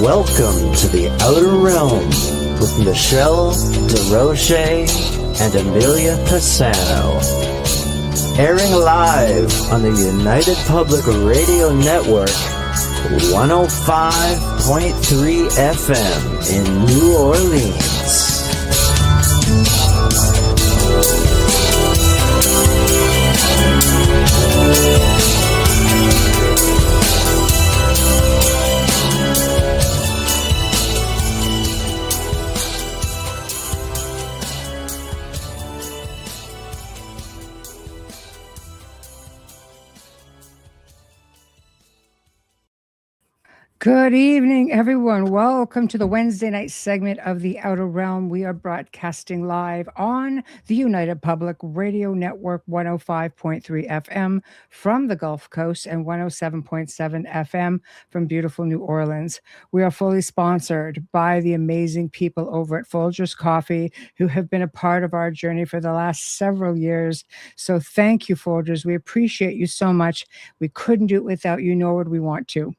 Welcome to the Outer Realm with Michelle Desrochers and Amelia Pisano. Airing live on the United Public Radio Network, 105.3 FM in New Orleans. Good evening, everyone. Welcome to the Wednesday night segment of The Outer Realm. We are broadcasting live on the United Public Radio Network, 105.3 FM from the Gulf Coast and 107.7 FM from beautiful New Orleans. We are fully sponsored by the amazing people over at Folgers Coffee, who have been a part of our journey for the last several years. So thank you, Folgers. We appreciate you so much. We couldn't do it without you, nor would we want to.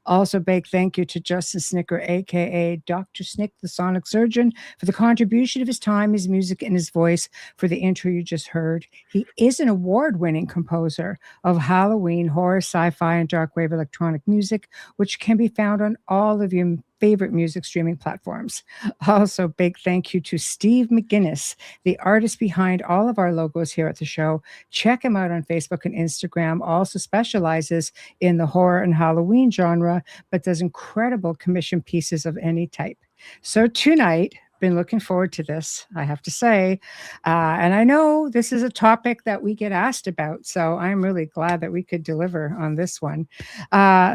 Also, big thank you to Justin Snicker, a.k.a. Dr. Snick, the sonic surgeon, for the contribution of his time, his music, and his voice for the intro you just heard. He is an award-winning composer of Halloween, horror, sci-fi, and dark wave electronic music, which can be found on all of your favorite music streaming platforms. Also, big thank you to Steve McGinnis, the artist behind all of our logos here at the show. Check him out on Facebook and Instagram. Also specializes in the horror and Halloween genre, but does incredible commission pieces of any type. So tonight, been looking forward to this, I have to say. And I know this is a topic that we get asked about, so I'm really glad that we could deliver on this one.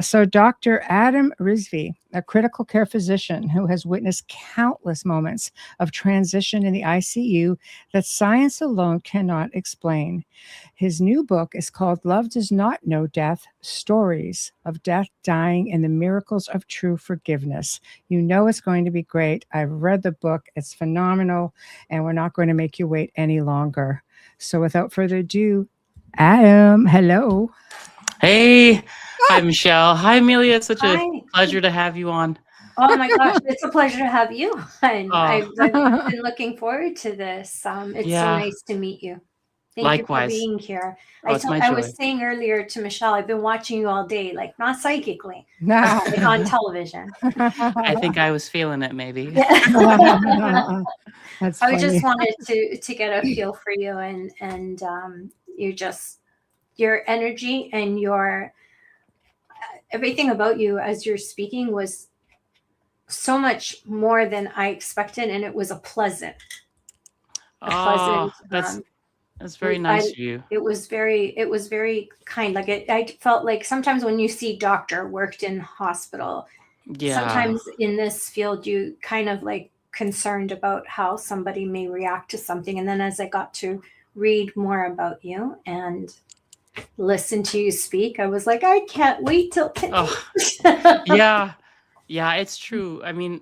So Dr. Adam Rizvi, a critical care physician who has witnessed countless moments of transition in the ICU that science alone cannot explain. His new book is called Love Does Not Know Death, Stories of Death, Dying, and the Miracles of True Forgiveness. You know it's going to be great. I've read the book. It's phenomenal, and we're not going to make you wait any longer. So without further ado, Adam, hello. Hey. Hi, Michelle. Hi, Amelia. It's such a pleasure to have you on. Oh my gosh, it's a pleasure to have you. And I've been looking forward to this. It's so nice to meet you. Likewise. You for being here. I was saying earlier to Michelle, I've been watching you all day, like not psychically, No. like on television. I think I was feeling it, maybe. That's I funny. just wanted to get a feel for you, and your energy and your everything about you as you're speaking was so much more than I expected, and it was pleasant. That's very nice of you. It was very kind. Like I felt like sometimes when you see doctor worked in hospital, sometimes in this field you kind of like concerned about how somebody may react to something. And then as I got to read more about you and listen to you speak, I was like, I can't wait till Yeah, it's true. I mean,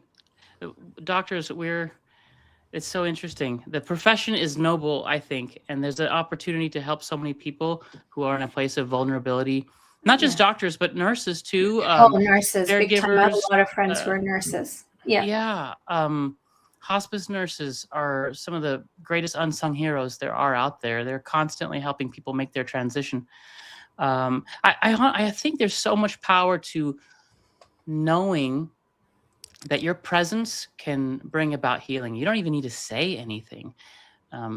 doctors, it's so interesting. The profession is noble, I think, and there's an opportunity to help so many people who are in a place of vulnerability. Not just doctors, but nurses too. Nurses. Big time. I have a lot of friends who are nurses. Hospice nurses are some of the greatest unsung heroes there are out there. They're constantly helping people make their transition. I think there's so much power to knowing that your presence can bring about healing. You don't even need to say anything.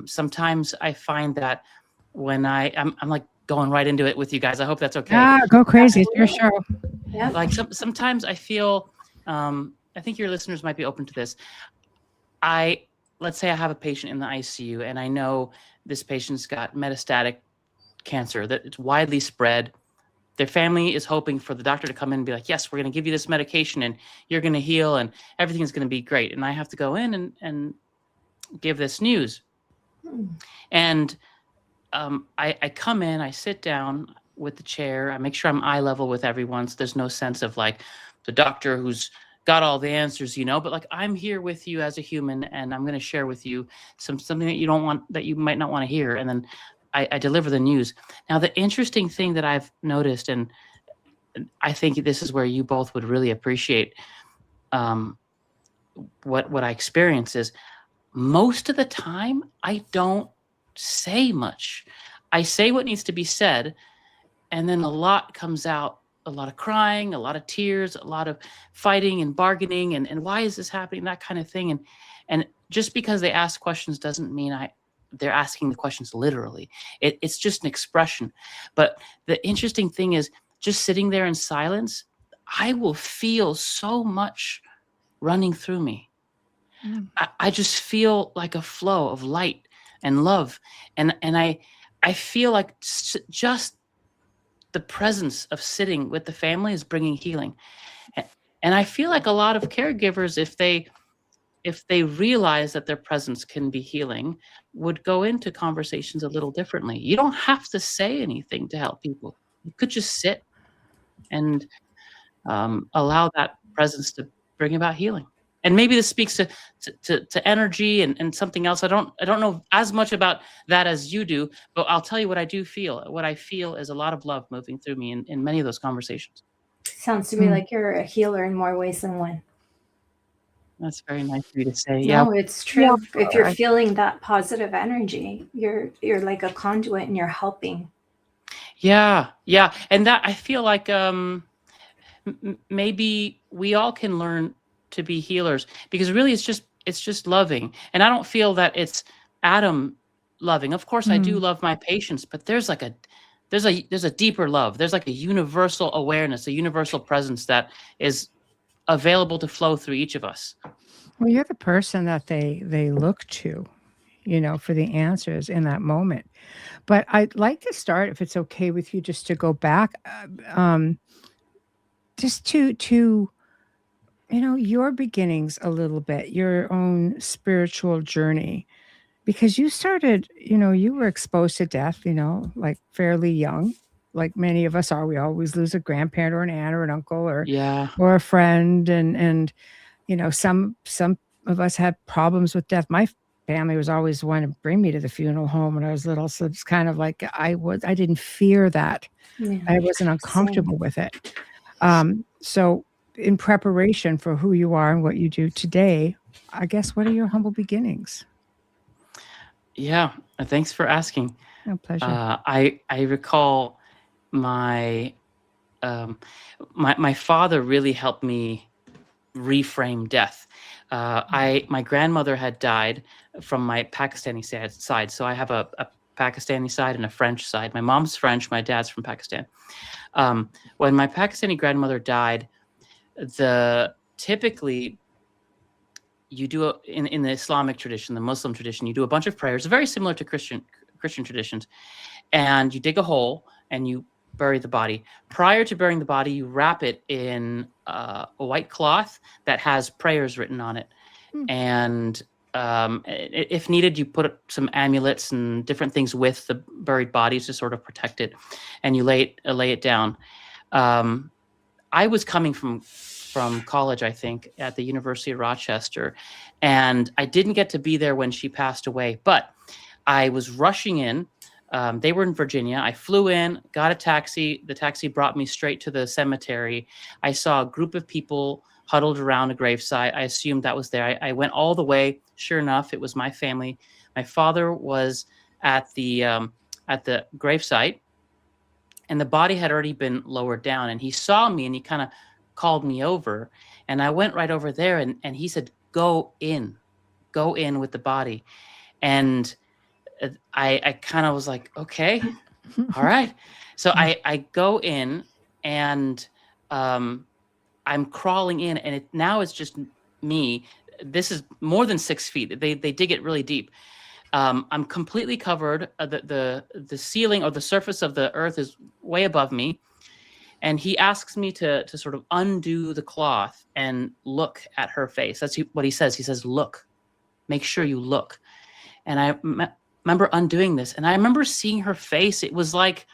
Sometimes I find that when I'm like going right into it with you guys. I hope that's okay. Go crazy. It's your show. Yeah. Like sometimes I feel, I think your listeners might be open to this. Let's say I have a patient in the ICU and I know this patient's got metastatic cancer, that it's widely spread. Their family is hoping for the doctor to come in and be like, yes, we're going to give you this medication and you're going to heal and everything's going to be great. And I have to go in and give this news. And I come in, I sit down with the chair, I make sure I'm eye level with everyone, so there's no sense of like the doctor who's got all the answers, but like I'm here with you as a human and I'm going to share with you something that you might not want to hear. And then I deliver the news. Now, the interesting thing that I've noticed, and I think this is where you both would really appreciate, what I experience is most of the time I don't say much. I say what needs to be said, and then a lot comes out, a lot of crying, a lot of tears, a lot of fighting and bargaining, and why is this happening, that kind of thing. And just because they ask questions doesn't mean they're asking the questions literally. It's just an expression. But the interesting thing is, just sitting there in silence, I will feel so much running through me. I just feel like a flow of light and love. And I feel like just the presence of sitting with the family is bringing healing. And I feel like a lot of caregivers, if they realize that their presence can be healing, would go into conversations a little differently. You don't have to say anything to help people. You could just sit and allow that presence to bring about healing. And maybe this speaks to energy and something else. I don't know as much about that as you do, but I'll tell you what I do feel. What I feel is a lot of love moving through me in many of those conversations. Sounds to me like you're a healer in more ways than one. That's very nice of you to say. No, Yeah, it's true. If you're feeling that positive energy, you're like a conduit and you're helping. Yeah. And that, I feel like maybe we all can learn to be healers, because really it's just loving. And I don't feel that it's Adam loving. Of course I do love my patients, but there's a deeper love. There's like a universal awareness, a universal presence that is available to flow through each of us. Well, you're the person that they look to, for the answers in that moment. But I'd like to start, if it's okay with you, just to go back, just to your beginnings a little bit, your own spiritual journey, because you started, you were exposed to death, like fairly young, like many of us are. We always lose a grandparent or an aunt or an uncle or a friend, and some of us had problems with death. My family was always one to bring me to the funeral home when I was little, so it's kind of like I didn't fear that. I wasn't uncomfortable with it. So in preparation for who you are and what you do today, I guess, what are your humble beginnings? Yeah, thanks for asking. No, pleasure. I recall my father really helped me reframe death. My grandmother had died from my Pakistani side, so I have a Pakistani side and a French side. My mom's French, my dad's from Pakistan. When my Pakistani grandmother died, typically you do in the Islamic tradition, the Muslim tradition, you do a bunch of prayers, very similar to Christian traditions, and you dig a hole and you bury the body. Prior to burying the body, you wrap it in a white cloth that has prayers written on it, and if needed, you put some amulets and different things with the buried bodies to sort of protect it, and you lay it down. I was coming from college, I think, at the University of Rochester, and I didn't get to be there when she passed away, but I was rushing in. They were in Virginia. I flew in, got a taxi. The taxi brought me straight to the cemetery. I saw a group of people huddled around a gravesite. I assumed that was there. I went all the way. Sure enough, it was my family. My father was at the gravesite, and the body had already been lowered down. And he saw me, and he kind of called me over. And I went right over there, and he said, go in with the body. And I kind of was like, okay, all right. So I go in, and I'm crawling in, and now it's just me. This is more than 6 feet. They dig it really deep. I'm completely covered. The ceiling or the surface of the earth is way above me. And he asks me to sort of undo the cloth and look at her face. That's what he says. He says, look, make sure you look. And I remember undoing this, and I remember seeing her face. It was like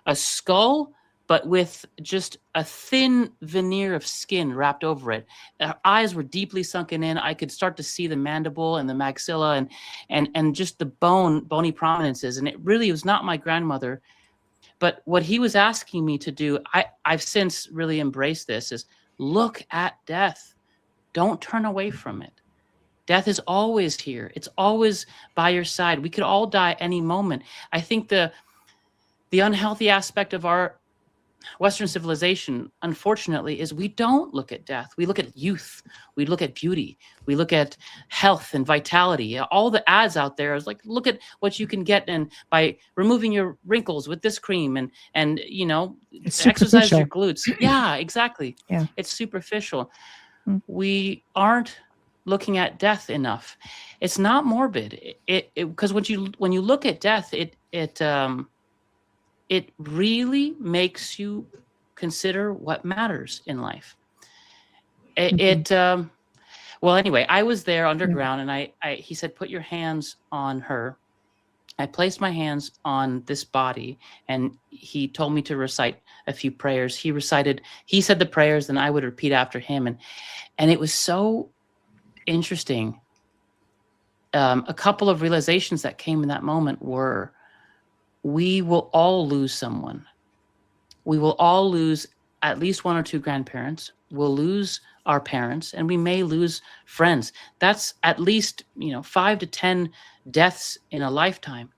a skull, but with just a thin veneer of skin wrapped over it. Her eyes were deeply sunken in. I could start to see the mandible and the maxilla and just the bony prominences. And it really was not my grandmother. But what he was asking me to do, I've since really embraced this, is look at death. Don't turn away from it. Death is always here. It's always by your side. We could all die any moment. I think the unhealthy aspect of our Western civilization, unfortunately, is we don't look at death. We look at youth. We look at beauty. We look at health and vitality. All the ads out there is like, look at what you can get and by removing your wrinkles with this cream and you know, It's exercise your superficial. glutes. Yeah, exactly. Yeah. It's superficial. Mm. We aren't looking at death enough. It's not morbid. Because when you look at death, it really makes you consider what matters in life. Well, anyway, I was there underground, and he said, put your hands on her. I placed my hands on this body, and he told me to recite a few prayers. He said the prayers, and I would repeat after him. And it was so interesting. A couple of realizations that came in that moment were, we will all lose someone. We will all lose at least one or two grandparents. We'll lose our parents, and we may lose friends. That's at least 5 to 10 deaths in a lifetime.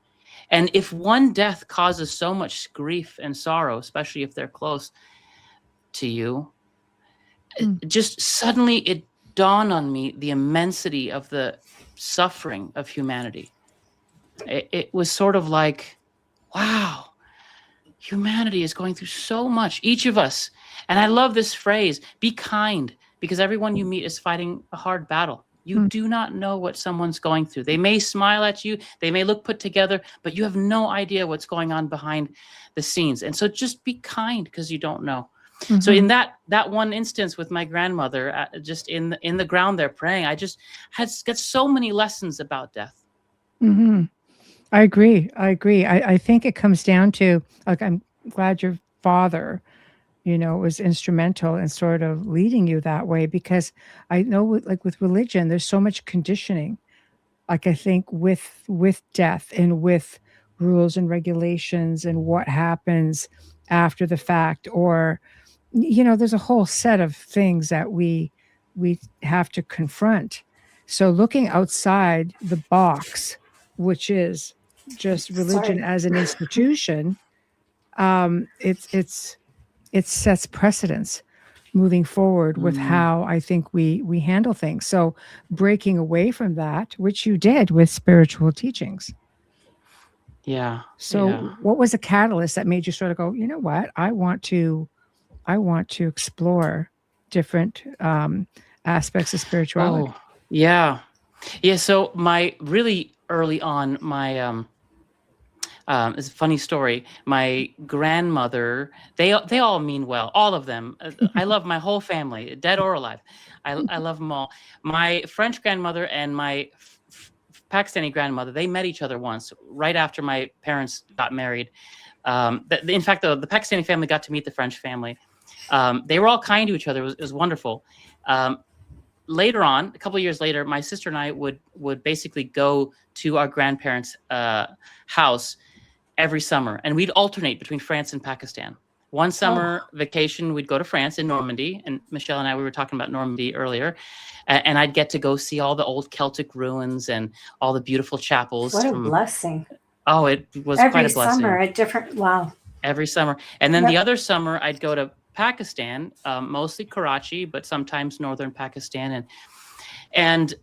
And if one death causes so much grief and sorrow, especially if they're close to you, just suddenly it dawned on me the immensity of the suffering of humanity. It was sort of like, wow, humanity is going through so much, each of us. And I love this phrase, be kind, because everyone you meet is fighting a hard battle. You do not know what someone's going through. They may smile at you, they may look put together, but you have no idea what's going on behind the scenes. And so just be kind, because you don't know. Mm-hmm. So in that one instance with my grandmother, just in the ground there praying, I just got so many lessons about death. Mm-hmm. I agree. I think it comes down to, like, I'm glad your father, was instrumental in sort of leading you that way, because I know, like, with religion, there's so much conditioning. Like, I think with death and with rules and regulations and what happens after the fact, or, there's a whole set of things that we have to confront. So looking outside the box, which is just religion as an institution, it sets precedence moving forward with how I think we handle things. So breaking away from that, which you did with spiritual teachings. Yeah. So what was a catalyst that made you sort of go, you know what, I want to explore different aspects of spirituality? Oh, yeah. Yeah. So really early on, it's a funny story. My grandmother, they all mean well, all of them. I love my whole family, dead or alive. I love them all. My French grandmother and my Pakistani grandmother, they met each other once, right after my parents got married. In fact, the Pakistani family got to meet the French family. They were all kind to each other. It was wonderful. Later on, a couple of years later, my sister and I would basically go to our grandparents' house every summer, and we'd alternate between France and Pakistan. One summer vacation, we'd go to France in Normandy, and Michelle and I, we were talking about Normandy earlier, and I'd get to go see all the old Celtic ruins and all the beautiful chapels. What a blessing. Oh, it was quite a blessing. Every summer, a different, wow. Every summer. And then the other summer, I'd go to Pakistan, mostly Karachi, but sometimes northern Pakistan. And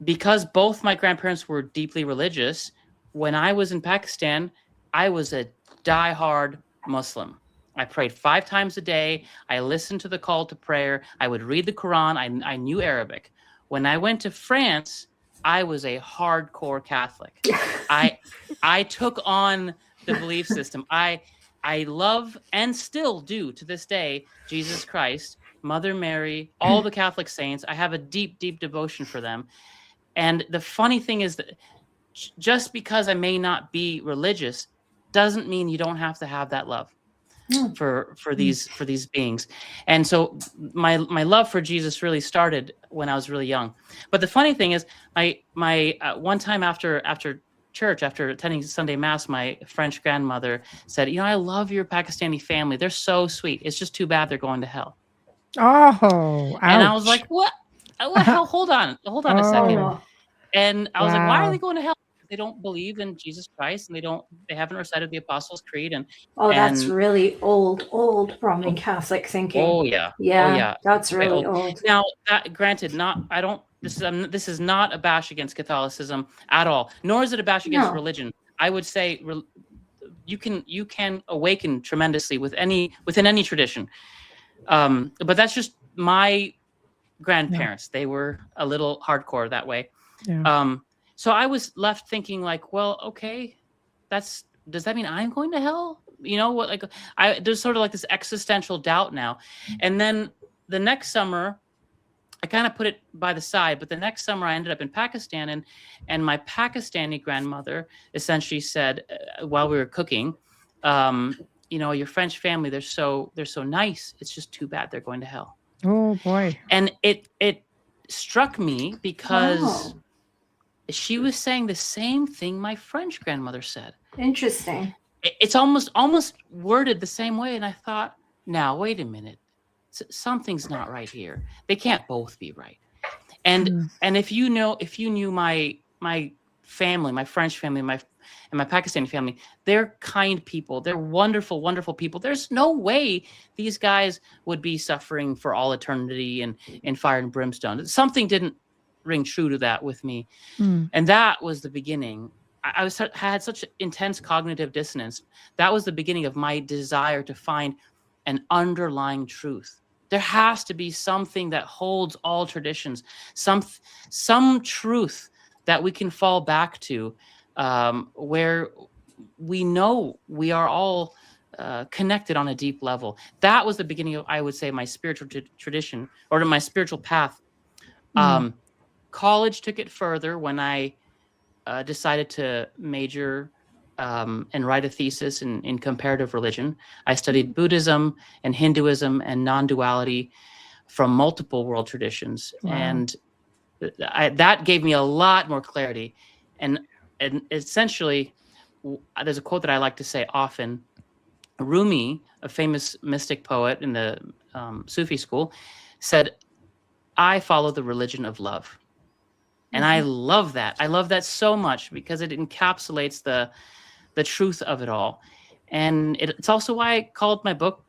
because both my grandparents were deeply religious, when I was in Pakistan, I was a diehard Muslim. I prayed 5 times a day. I listened to the call to prayer. I would read the Quran. I knew Arabic. When I went to France, I was a hardcore Catholic. I took on the belief system. I love, and still do to this day, Jesus Christ, Mother Mary, all the Catholic saints. I have a deep, deep devotion for them. And the funny thing is that just because I may not be religious doesn't mean you don't have to have that love for these beings. And so my love for Jesus really started when I was really young. But the funny thing is, my one time after church, after attending Sunday Mass, my French grandmother said, I love your Pakistani family. They're so sweet. It's just too bad they're going to hell. Oh, ouch. And I was like, what? well, hold on a second. Oh, And I was like, why are they wow. going to hell? They don't believe in Jesus Christ, and they haven't recited the Apostles' Creed, That's and really old Roman Catholic thinking. oh yeah, Yeah, that's way really old. old. Now, granted, this is not a bash against Catholicism at all, nor is it a bash against No. religion. I would say you can awaken tremendously within any tradition. But that's just my grandparents. They were a little hardcore that way. Yeah. So I was left thinking like, well, okay, does that mean I'm going to hell? You know what? Like, there's sort of like this existential doubt now. And then the next summer, I kind of put it by the side, but the next summer I ended up in Pakistan, and my Pakistani grandmother essentially said, while we were cooking, your French family, they're so nice. It's just too bad they're going to hell. Oh boy. And it struck me because she was saying the same thing my French grandmother said. Interesting. It's almost worded the same way. And I thought, now, wait a minute. Something's not right here. They can't both be right. And if you knew my family, my French family, and my Pakistani family, they're kind people. They're wonderful, wonderful people. There's no way these guys would be suffering for all eternity in fire and brimstone. Something didn't ring true to that with me. And that was the beginning. I had such intense cognitive dissonance. That was the beginning of my desire to find an underlying truth. There has to be something that holds all traditions, some truth that we can fall back to, where we know we are all connected on a deep level. That was the beginning of, I would say, my spiritual tradition, or my spiritual path. College took it further when I decided to major and write a thesis in comparative religion. I studied Buddhism and Hinduism and non-duality from multiple world traditions. Wow. And that gave me a lot more clarity. And essentially, there's a quote that I like to say often. Rumi, a famous mystic poet in the Sufi school, said, "I follow the religion of love." And I love that. I love that so much because it encapsulates the truth of it all. And it's also why I called my book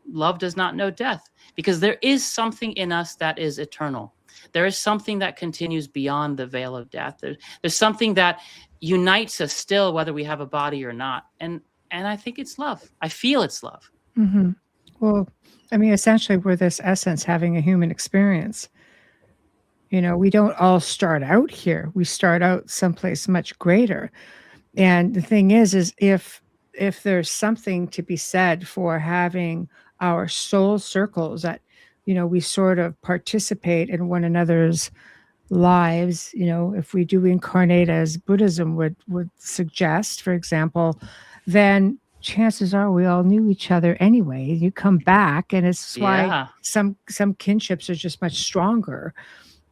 Love Does Not Know Death, because there is something in us that is eternal. There is something that continues beyond the veil of death. There's something that unites us still, whether we have a body or not. And I think it's love. I feel it's love. Mm-hmm. Well, I mean, essentially, we're this essence having a human experience. We don't all start out here. We start out someplace much greater. And the thing is if there's something to be said for having our soul circles that, we sort of participate in one another's lives, if we do incarnate as Buddhism would suggest, for example, then chances are we all knew each other anyway. You come back, and it's why some kinships are just much stronger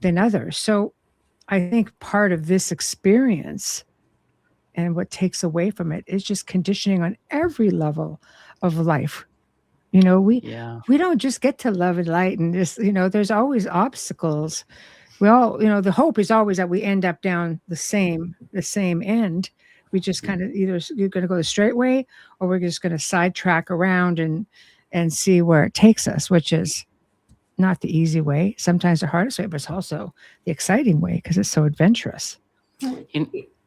than others. So I think part of this experience and what takes away from it is just conditioning on every level of life. We don't just get to love and light and just, there's always obstacles. We all, the hope is always that we end up down the same end. We just kind of either you're going to go the straight way, or we're just going to sidetrack around and see where it takes us, which is not the easy way, sometimes the hardest way, but it's also the exciting way because it's so adventurous.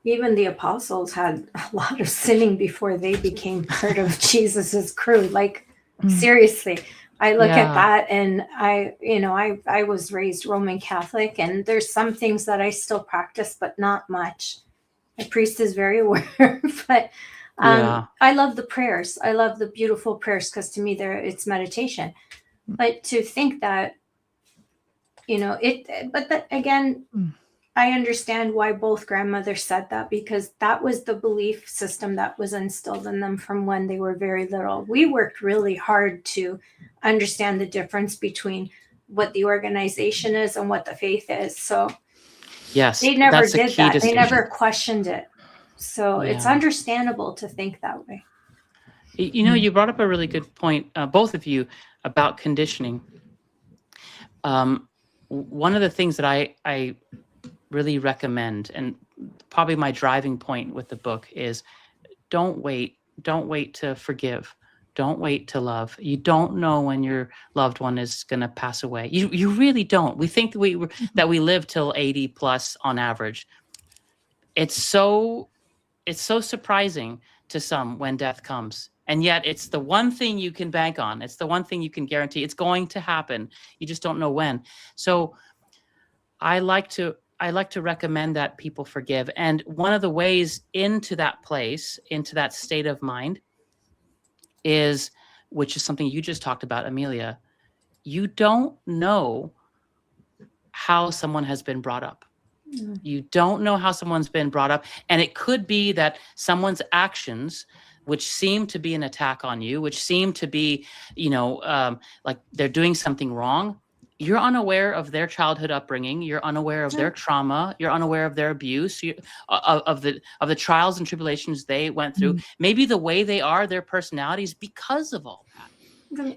Even the apostles had a lot of sinning before they became part of Jesus's crew. Like, seriously, I look at that, and I was raised Roman Catholic, and there's some things that I still practice, but not much. My priest is very aware, but I love the prayers. I love the beautiful prayers because to me, it's meditation. But to think that, again, I understand why both grandmothers said that, because that was the belief system that was instilled in them from when they were very little. We worked really hard to understand the difference between what the organization is and what the faith is. So yes, they never did that. Distinction. They never questioned it. So it's understandable to think that way. You brought up a really good point, both of you, about conditioning. one of the things that I really recommend, and probably my driving point with the book, is don't wait to forgive. Don't wait to love. You don't know when your loved one is going to pass away. You really don't. We think that we live till 80 plus on average. It's so surprising to some when death comes. And yet it's the one thing you can bank on. It's the one thing you can guarantee. It's going to happen. You just don't know when. So I like to recommend that people forgive. And one of the ways into that place, into that state of mind, is, which is something you just talked about, Amelia, you don't know how someone has been brought up. You don't know how someone's been brought up. And it could be that someone's actions, which seem to be an attack on you, which seem to be, like they're doing something wrong. You're unaware of their childhood upbringing. You're unaware of their trauma. You're unaware of their abuse, of the trials and tribulations they went through. Maybe the way they are, their personalities, because of all that.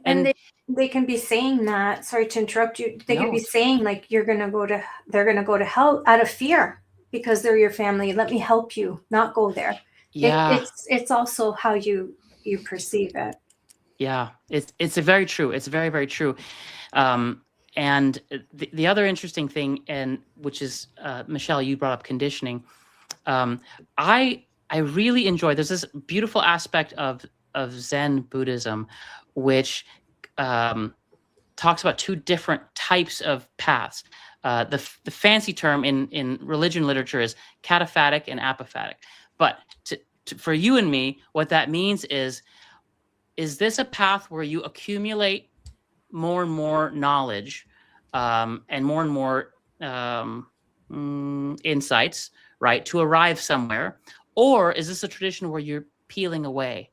And they can be saying that. Sorry to interrupt you. They can be saying like they're gonna go to hell out of fear because they're your family. Let me help you, not go there. Yeah, it's also how you perceive it. Yeah, it's very true. It's very, very true. And the other interesting thing, and which is, Michelle, you brought up conditioning. I really enjoy. There's this beautiful aspect of Zen Buddhism, which talks about two different types of paths. The fancy term in religion literature is cataphatic and apophatic. But for you and me, what that means is this a path where you accumulate more and more knowledge and more insights, right, to arrive somewhere? Or is this a tradition where you're peeling away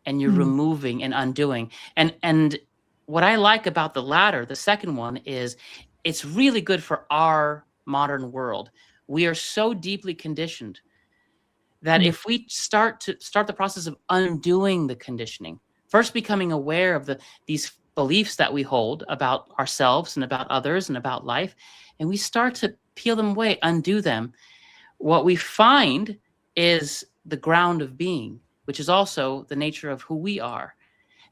and you're removing and undoing? And what I like about the latter, the second one, is it's really good for our modern world. We are so deeply conditioned that if we start the process of undoing the conditioning, first becoming aware of these beliefs that we hold about ourselves and about others and about life, and we start to peel them away, undo them, what we find is the ground of being, which is also the nature of who we are.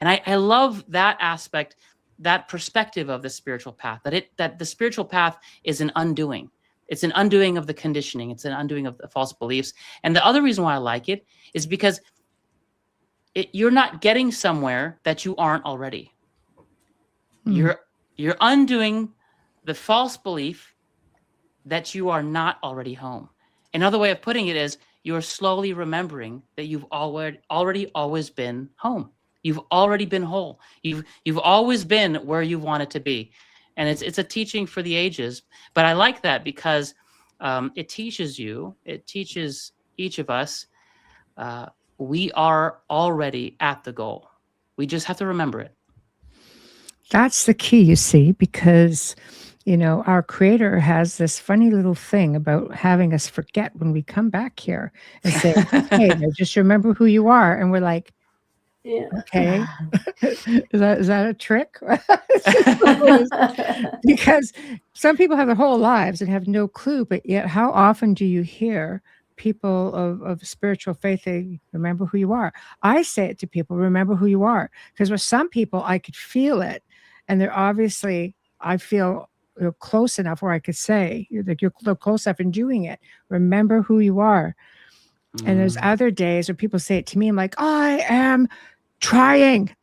And I love that aspect, that perspective of the spiritual path, that the spiritual path is an undoing. It's an undoing of the conditioning. It's an undoing of the false beliefs. And the other reason why I like it is because you're not getting somewhere that you aren't already. You're undoing the false belief that you are not already home. Another way of putting it is you're slowly remembering that you've already always been home. You've already been whole. You've always been where you wanted to be. And it's a teaching for the ages. But I like that because it teaches each of us, we are already at the goal. We just have to remember it. That's the key, you see, because, our Creator has this funny little thing about having us forget when we come back here and say, hey, now just remember who you are. And we're like, yeah, okay, is that a trick? Because some people have their whole lives and have no clue, but yet how often do you hear people of spiritual faith, they remember who you are? I say it to people, remember who you are, because with some people I could feel it, and they're obviously, I feel close enough where I could say, like, you're close enough in doing it, remember who you are. And there's other days where people say it to me, I'm like, I am trying.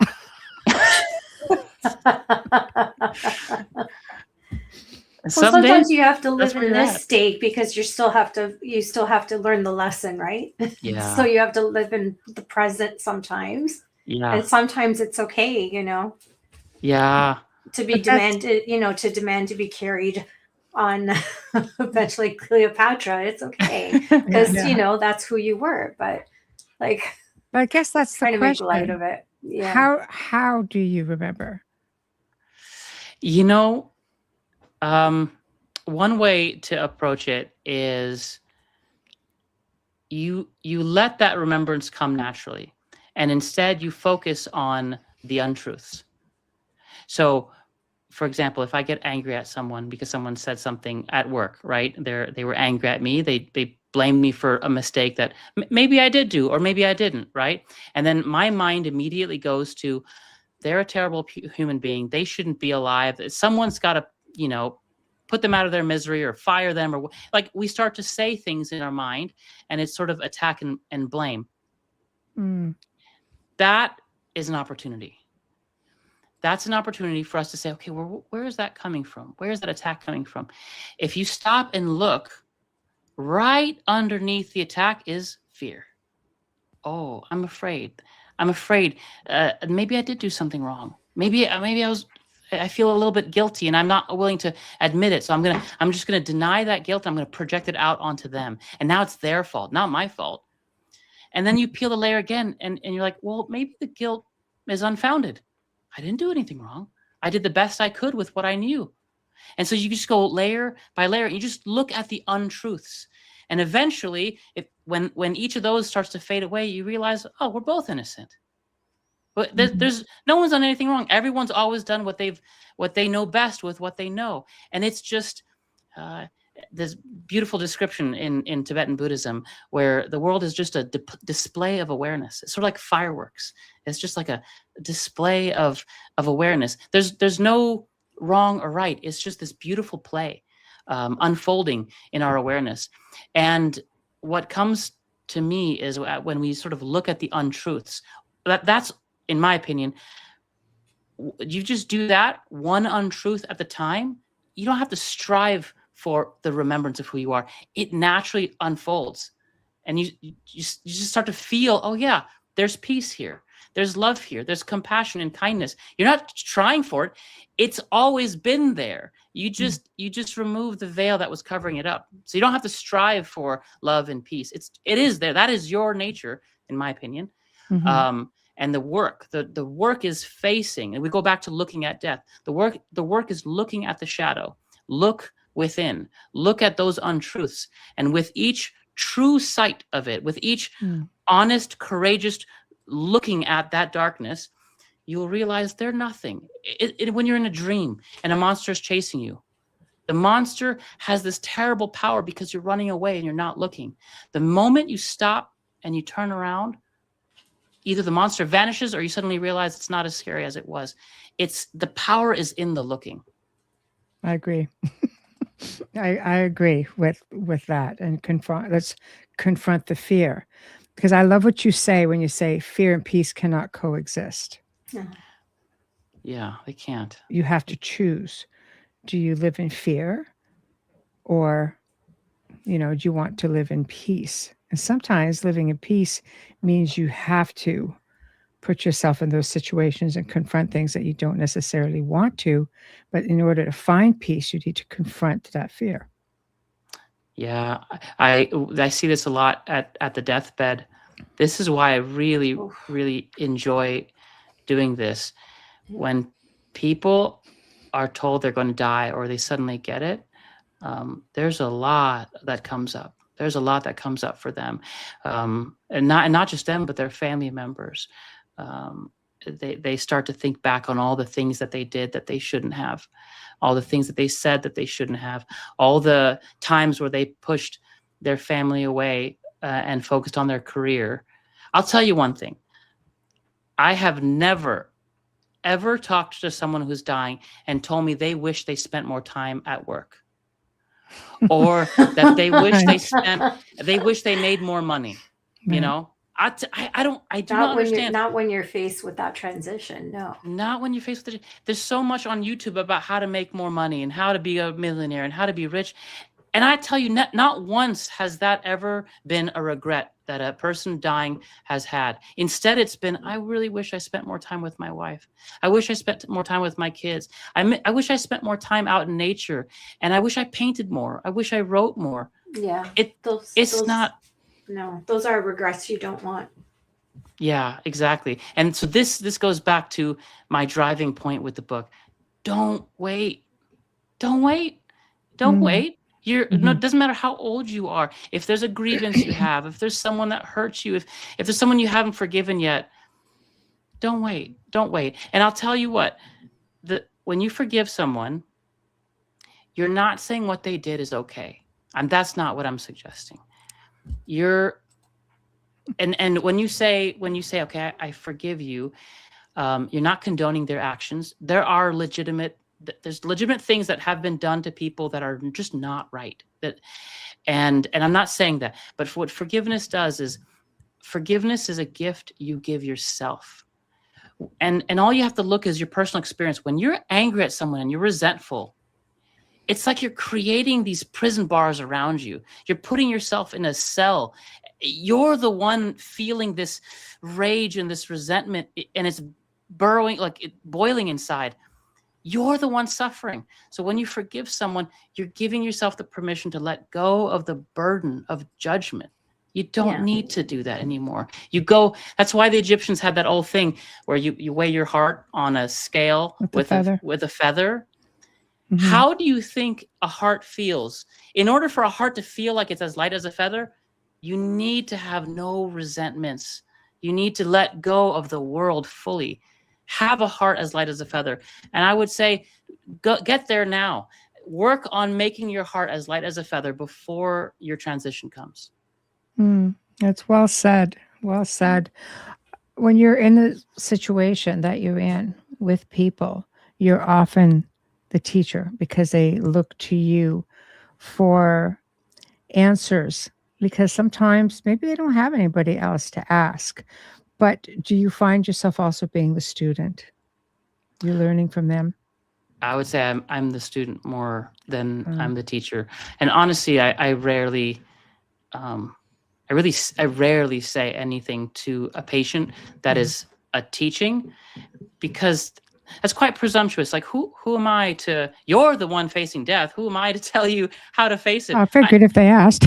Sometimes you have to live in this state because you still have to learn the lesson, right? Yeah. So you have to live in the present sometimes. Yeah. And sometimes it's okay, Yeah. to be demanded, to demand to be carried on eventually Cleopatra. It's okay because that's who you were. But but I guess that's the trying question. to make light of it. Yeah. How do you remember? One way to approach it is you let that remembrance come naturally, and instead you focus on the untruths. So for example, if I get angry at someone because someone said something at work, right? They were angry at me. They blamed me for a mistake that maybe I did do, or maybe I didn't, right? And then my mind immediately goes to, they're a terrible human being. They shouldn't be alive. Someone's got to, put them out of their misery or fire them, or like we start to say things in our mind, and it's sort of attack and blame. That is an opportunity. That's an opportunity for us to say, okay, where is that coming from? Where is that attack coming from? If you stop and look, right underneath the attack is fear. Oh, I'm afraid. I'm afraid. Maybe I did do something wrong. Maybe I feel a little bit guilty, and I'm not willing to admit it. So I'm just gonna deny that guilt. I'm gonna project it out onto them, and now it's their fault, not my fault. And then you peel the layer again, and you're like, well, maybe the guilt is unfounded. I didn't do anything wrong. I did the best I could with what I knew. And so you just go layer by layer, and you just look at the untruths. And eventually, when each of those starts to fade away, you realize, oh, we're both innocent. But there's no one's done anything wrong. Everyone's always done what they know best with what they know. And it's just this beautiful description in Tibetan Buddhism, where the world is just a display of awareness. It's sort of like fireworks. It's just like a display of awareness. There's no wrong or right. It's just this beautiful play unfolding in our awareness. And what comes to me is when we sort of look at the untruths, that's, in my opinion, you just do that one untruth at the time. You don't have to strive for the remembrance of who you are. It naturally unfolds. And you just start to feel, oh yeah, there's peace here. There's love here. There's compassion and kindness. You're not trying for it. It's always been there. You just remove the veil that was covering it up. So you don't have to strive for love and peace. It is there. That is your nature, in my opinion. And the work is facing, and we go back to looking at death. The work is looking at the shadow. Look within. Look at those untruths. And with each true sight of it, with each honest, courageous looking at that darkness, you'll realize they're nothing. When you're in a dream and a monster is chasing you, the monster has this terrible power because you're running away and you're not looking. The moment you stop and you turn around, either the monster vanishes or you suddenly realize it's not as scary as it was. The power is in the looking. I agree. I agree with that, and let's confront the fear, because I love what you say when you say fear and peace cannot coexist. Yeah, they can't. You have to choose. Do you live in fear, or do you want to live in peace? And sometimes living in peace means you have to put yourself in those situations and confront things that you don't necessarily want to. But in order to find peace, you need to confront that fear. Yeah, I see this a lot at the deathbed. This is why I really, really enjoy doing this. When people are told they're going to die or they suddenly get it, there's a lot that comes up. There's a lot that comes up for them, and not just them, but their family members. They start to think back on all the things that they did that they shouldn't have, all the things that they said that they shouldn't have, all the times where they pushed their family away and focused on their career. I'll tell you one thing. I have never, ever talked to someone who's dying and told me they wish they spent more time at work. Or that they wish they made more money. I do not understand. Not when you're faced with that transition. No, not when you're faced with it. There's so much on YouTube about how to make more money and how to be a millionaire and how to be rich. And I tell you, not once has that ever been a regret that a person dying has had. Instead, it's been, I really wish I spent more time with my wife. I wish I spent more time with my kids. I wish I spent more time out in nature. And I wish I painted more. I wish I wrote more. Yeah. Those are regrets you don't want. Yeah, exactly. And so this goes back to my driving point with the book. Don't wait. Don't wait. Don't wait. No, it doesn't matter how old you are. If there's a grievance you have, if there's someone that hurts you, if there's someone you haven't forgiven yet, don't wait. Don't wait. And I'll tell you what, when you forgive someone, you're not saying what they did is okay. And that's not what I'm suggesting. And when you say, okay, I forgive you, you're not condoning their actions. There's legitimate things that have been done to people that are just not right. And I'm not saying that, but what forgiveness does is, forgiveness is a gift you give yourself. And all you have to look is your personal experience. When you're angry at someone and you're resentful, it's like you're creating these prison bars around you. You're putting yourself in a cell. You're the one feeling this rage and this resentment, and it's boiling inside. You're the one suffering. So when you forgive someone, you're giving yourself the permission to let go of the burden of judgment. You don't need to do that anymore. That's why the Egyptians had that old thing where you weigh your heart on a scale with a feather. Mm-hmm. How do you think a heart feels? In order for a heart to feel like it's as light as a feather, you need to have no resentments. You need to let go of the world fully. Have a heart as light as a feather. And I would say, get there now. Work on making your heart as light as a feather before your transition comes. That's well said. Well said. When you're in the situation that you're in with people, you're often the teacher because they look to you for answers, because sometimes maybe they don't have anybody else to ask. But do you find yourself also being the student? You're learning from them? I would say I'm the student more than I'm the teacher. And honestly, I rarely say anything to a patient that is a teaching, because that's quite presumptuous. Like, who am I to? You're the one facing death. Who am I to tell you how to face it? I figured if they asked.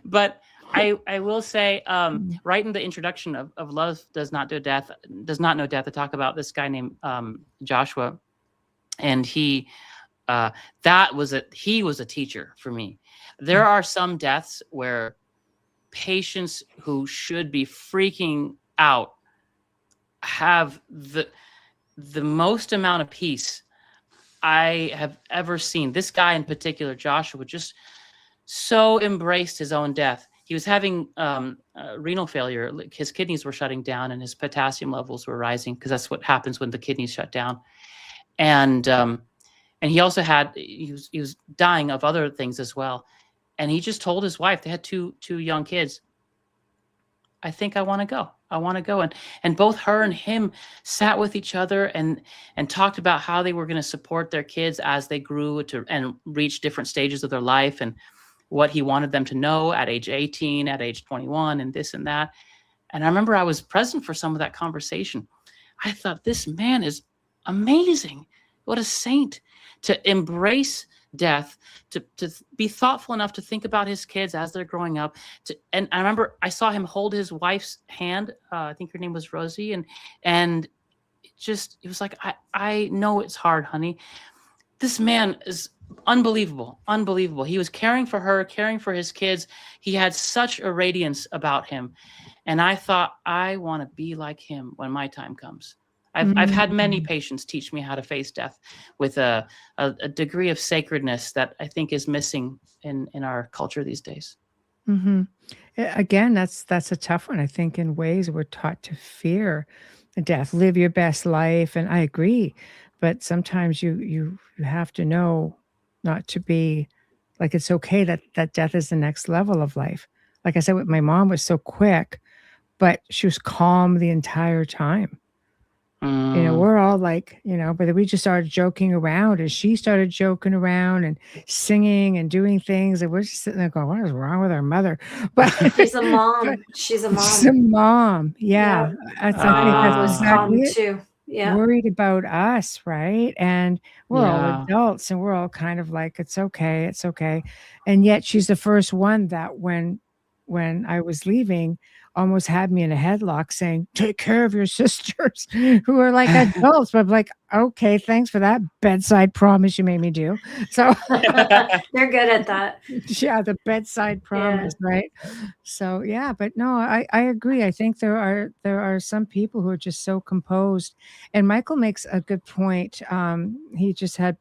But I will say, right in the introduction of Love Does Not Know Death, I talk about this guy named Joshua, and he was a teacher for me. There are some deaths where patients who should be freaking out have the most amount of peace I have ever seen. This guy in particular, Joshua, just so embraced his own death. He was having renal failure. His kidneys were shutting down and his potassium levels were rising, because that's what happens when the kidneys shut down. And he also he was dying of other things as well. And he just told his wife, they had two young kids, I think I want to go. I want to go. And both her and him sat with each other and talked about how they were going to support their kids as they grew and reach different stages of their life, and what he wanted them to know at age 18, at age 21, and this and that. And I remember I was present for some of that conversation. I thought, this man is amazing. What a saint, to embrace death, to be thoughtful enough to think about his kids as they're growing up. And I remember I saw him hold his wife's hand. I think her name was Rosie. And it was like, I know it's hard, honey. This man is unbelievable. He was caring for her, caring for his kids. He had such a radiance about him. And I thought, I want to be like him when my time comes. I've had many patients teach me how to face death with a degree of sacredness that I think is missing in our culture these days. Mm-hmm. Again, that's a tough one. I think in ways we're taught to fear death, live your best life. And I agree. But sometimes you have to know not to be like, it's okay that death is the next level of life. Like I said, with my mom was so quick, but she was calm the entire time. We're all like, but we just started joking around, and she started joking around and singing and doing things. And we're just sitting there going, what is wrong with our mother? But she's a mom. She's a mom. She's a mom. Yeah. I think that's exactly it. Too. Yeah. Worried about us, right? And we're all adults, and we're all kind of like, it's okay, it's okay. And yet she's the first one that when I was leaving, almost had me in a headlock saying, take care of your sisters who are like adults. But I'm like, okay, thanks for that bedside promise you made me do. So they're good at that. yeah, the bedside promise, right? So yeah, but no, I agree. I think there are some people who are just so composed. And Michael makes a good point. He just had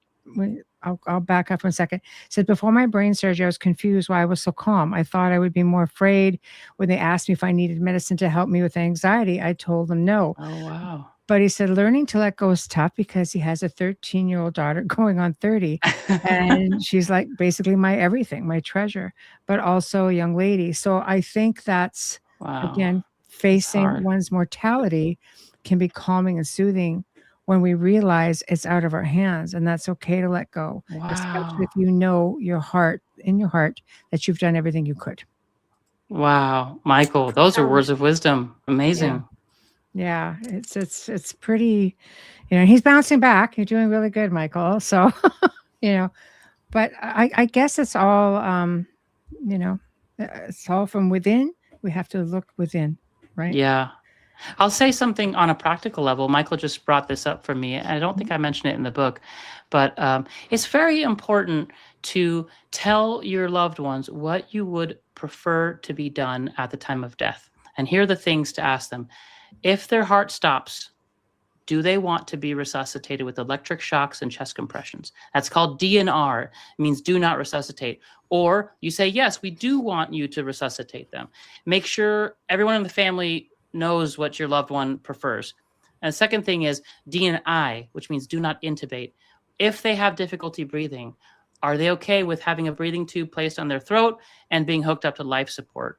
I'll back up 1 second. Said before my brain surgery, I was confused why I was so calm. I thought I would be more afraid when they asked me if I needed medicine to help me with anxiety. I told them no. Oh, wow. But he said learning to let go is tough because he has a 13-year-old daughter going on 30. And she's like basically my everything, my treasure, but also a young lady. So I think that's, again, facing one's mortality can be calming and soothing when we realize it's out of our hands, and that's okay to let go, especially if you know in your heart that you've done everything you could. Wow, Michael, those are words of wisdom. Amazing. Yeah, it's pretty, he's bouncing back. You're doing really good, Michael. So, but I guess it's all, it's all from within. We have to look within, right? Yeah. I'll say something on a practical level. Michael just brought this up for me, and I don't think I mentioned it in the book, but it's very important to tell your loved ones what you would prefer to be done at the time of death. And here are the things to ask them. If their heart stops, do they want to be resuscitated with electric shocks and chest compressions? That's called DNR. It means do not resuscitate. Or you say, yes, we do want you to resuscitate them. Make sure everyone in the family knows what your loved one prefers. And the second thing is DNI, which means do not intubate. If they have difficulty breathing, are they okay with having a breathing tube placed on their throat and being hooked up to life support?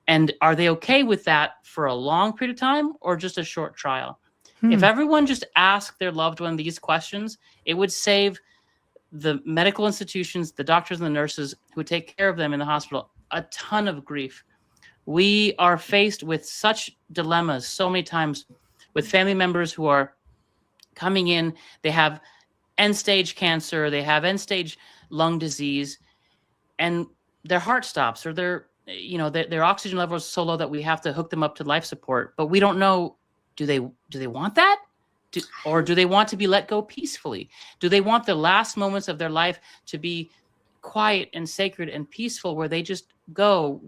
And are they okay with that for a long period of time or just a short trial? If everyone just asked their loved one these questions, it would save the medical institutions, the doctors and the nurses who take care of them in the hospital a ton of grief. We are faced with such dilemmas so many times with family members who are coming in. They have end-stage cancer, they have end-stage lung disease, and their heart stops, or their oxygen level is so low that we have to hook them up to life support. But we don't know, do they want that? Or do they want to be let go peacefully? Do they want the last moments of their life to be quiet and sacred and peaceful where they just go?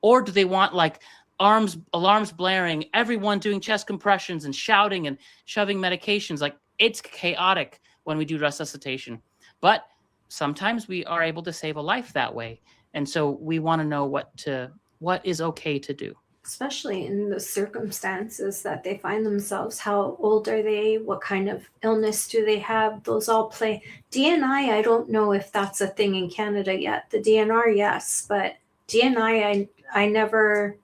Or do they want like alarms blaring, everyone doing chest compressions and shouting and shoving medications? Like, it's chaotic when we do resuscitation. But sometimes we are able to save a life that way. And so we want to know what is okay to do. Especially in the circumstances that they find themselves. How old are they? What kind of illness do they have? Those all play. DNI, I don't know if that's a thing in Canada yet. The DNR, yes, but DNI, I never.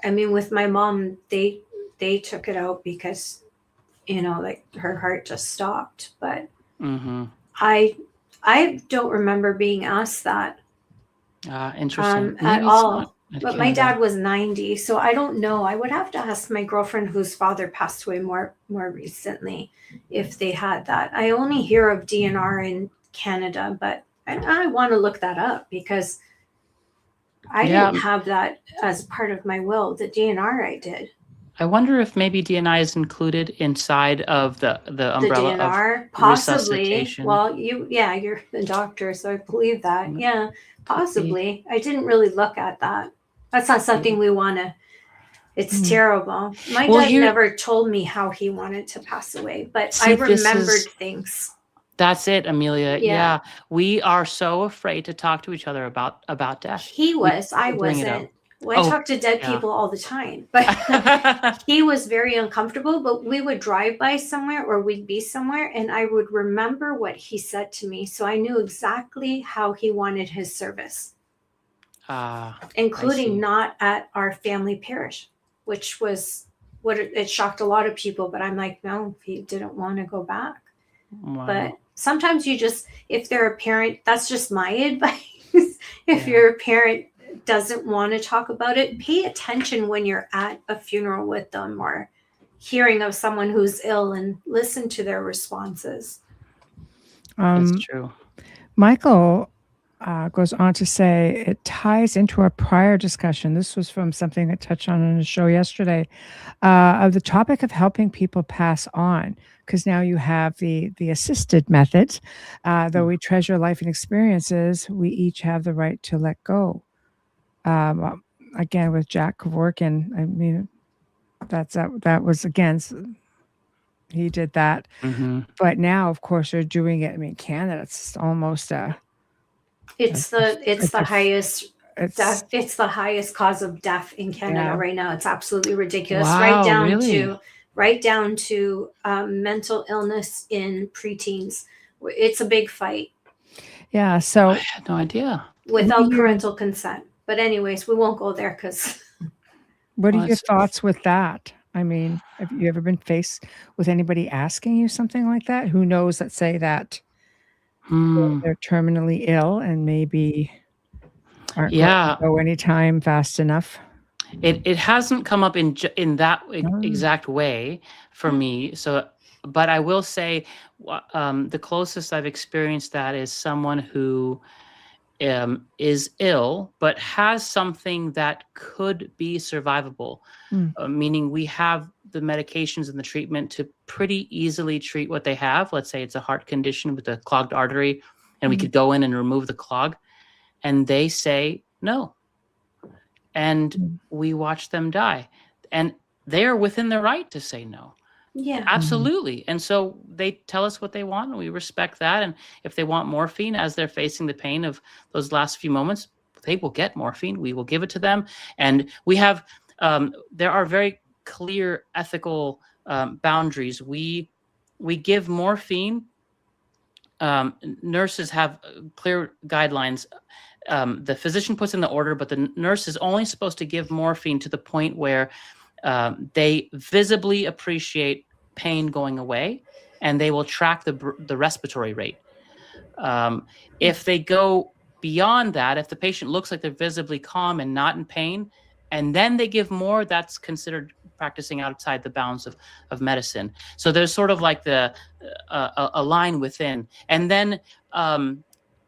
I mean, with my mom, they took it out because, like her heart just stopped. But I don't remember being asked that. Interesting. At all. But my dad was 90, so I don't know. I would have to ask my girlfriend whose father passed away more recently if they had that. I only hear of DNR in Canada, but I want to look that up because I didn't have that as part of my will. The DNR I did. I wonder if maybe DNI is included inside of the umbrella the DNR, of possibly. resuscitation. Well, you're the doctor, so I believe that. Yeah, possibly. I didn't really look at that. That's not something we want to. It's terrible. My dad never told me how he wanted to pass away, but I remembered things. That's it, Amelia. Yeah. We are so afraid to talk to each other about death. He was. I wasn't. Well, I talk to dead people all the time, but he was very uncomfortable. But we would drive by somewhere or we'd be somewhere, and I would remember what he said to me. So I knew exactly how he wanted his service, including not at our family parish, which was what it shocked a lot of people. But I'm like, no, he didn't want to go back. Wow. But sometimes you just, if they're a parent, that's just my advice. If you're a parent doesn't want to talk about it, pay attention when you're at a funeral with them or hearing of someone who's ill and listen to their responses. That's true. Michael, goes on to say it ties into our prior discussion. This was from something that touched on the show yesterday, of the topic of helping people pass on. Because now you have the assisted methods. Though we treasure life and experiences, we each have the right to let go. Again, with Jack Kevorkian, I mean, that was again. He did that, but now, of course, they're doing it. I mean, Canada, it's almost it's the highest cause of death in Canada right now. It's absolutely ridiculous. Wow, right down to mental illness in preteens. It's a big fight. Yeah. So I had no idea. Without parental consent. But anyways, we won't go there because. What are your thoughts with that? I mean, have you ever been faced with anybody asking you something like that? Who knows, let's say that they're terminally ill and maybe aren't going to go anytime fast enough? It hasn't come up in that exact way for me. So, but I will say the closest I've experienced that is someone who is ill, but has something that could be survivable, meaning we have the medications and the treatment to pretty easily treat what they have. Let's say it's a heart condition with a clogged artery, and we could go in and remove the clog, and they say no. And we watch them die. And they are within their right to say no. Yeah, absolutely. And so they tell us what they want, and we respect that. And if they want morphine as they're facing the pain of those last few moments, they will get morphine. We will give it to them. And we have, there are very clear ethical boundaries. We give morphine. Nurses have clear guidelines. The physician puts in the order, but the nurse is only supposed to give morphine to the point where they visibly appreciate pain going away, and they will track the respiratory rate. If they go beyond that, if the patient looks like they're visibly calm and not in pain, and then they give more, that's considered practicing outside the bounds of medicine. So there's sort of like a line within. And then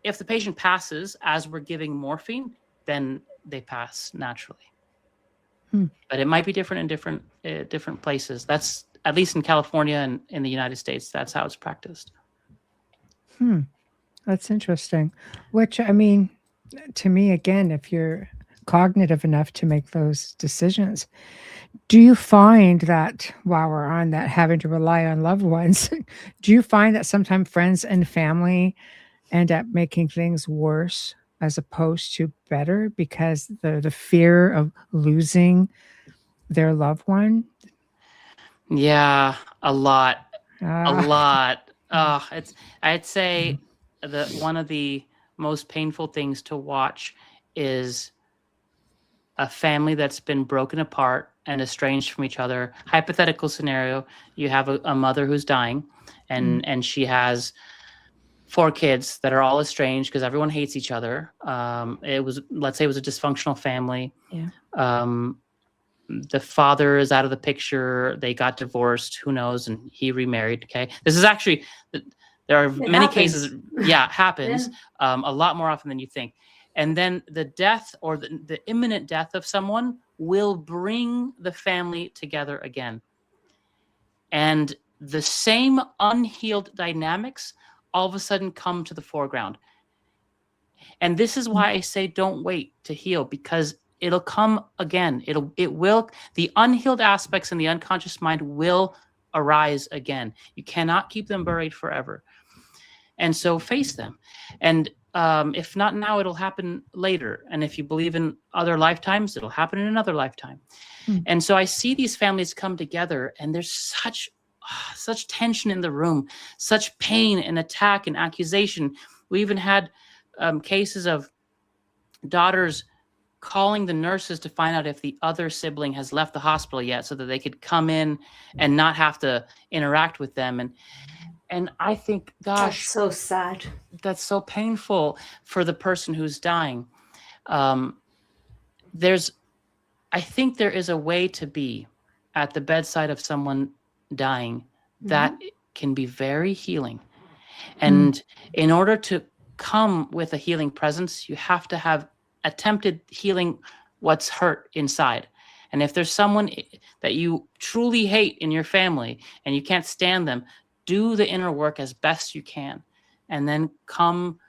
if the patient passes as we're giving morphine, then they pass naturally. But it might be different in different places. That's at least in California and in the United States. That's how it's practiced. That's interesting. Which, I mean, to me, again, if you're cognitive enough to make those decisions, do you find that while we're on that, having to rely on loved ones, do you find that sometimes friends and family end up making things worse as opposed to better because the fear of losing their loved one? Yeah, a lot. I'd say one of the most painful things to watch is a family that's been broken apart and estranged from each other. Hypothetical scenario: you have a mother who's dying, and she has 4 kids that are all estranged because everyone hates each other. Let's say it was a dysfunctional family. Yeah. The father is out of the picture. They got divorced. Who knows? And he remarried. Okay. This is actually, there are many cases. Yeah, it happens a lot more often than you think. And then the death or the imminent death of someone will bring the family together again. And the same unhealed dynamics all of a sudden come to the foreground. And this is why I say don't wait to heal, because it'll come again. The unhealed aspects in the unconscious mind will arise again. You cannot keep them buried forever. And so face them. And if not now, it'll happen later. And if you believe in other lifetimes, it'll happen in another lifetime. And so I see these families come together, and there's such tension in the room, such pain and attack and accusation. We even had cases of daughters calling the nurses to find out if the other sibling has left the hospital yet, so that they could come in and not have to interact with them. And I think, gosh, that's so sad. That's so painful for the person who's dying. I think there is a way to be at the bedside of someone dying that can be very healing. And in order to come with a healing presence. You have to have attempted healing what's hurt inside. And if there's someone that you truly hate in your family and you can't stand them, do the inner work as best you can, and then come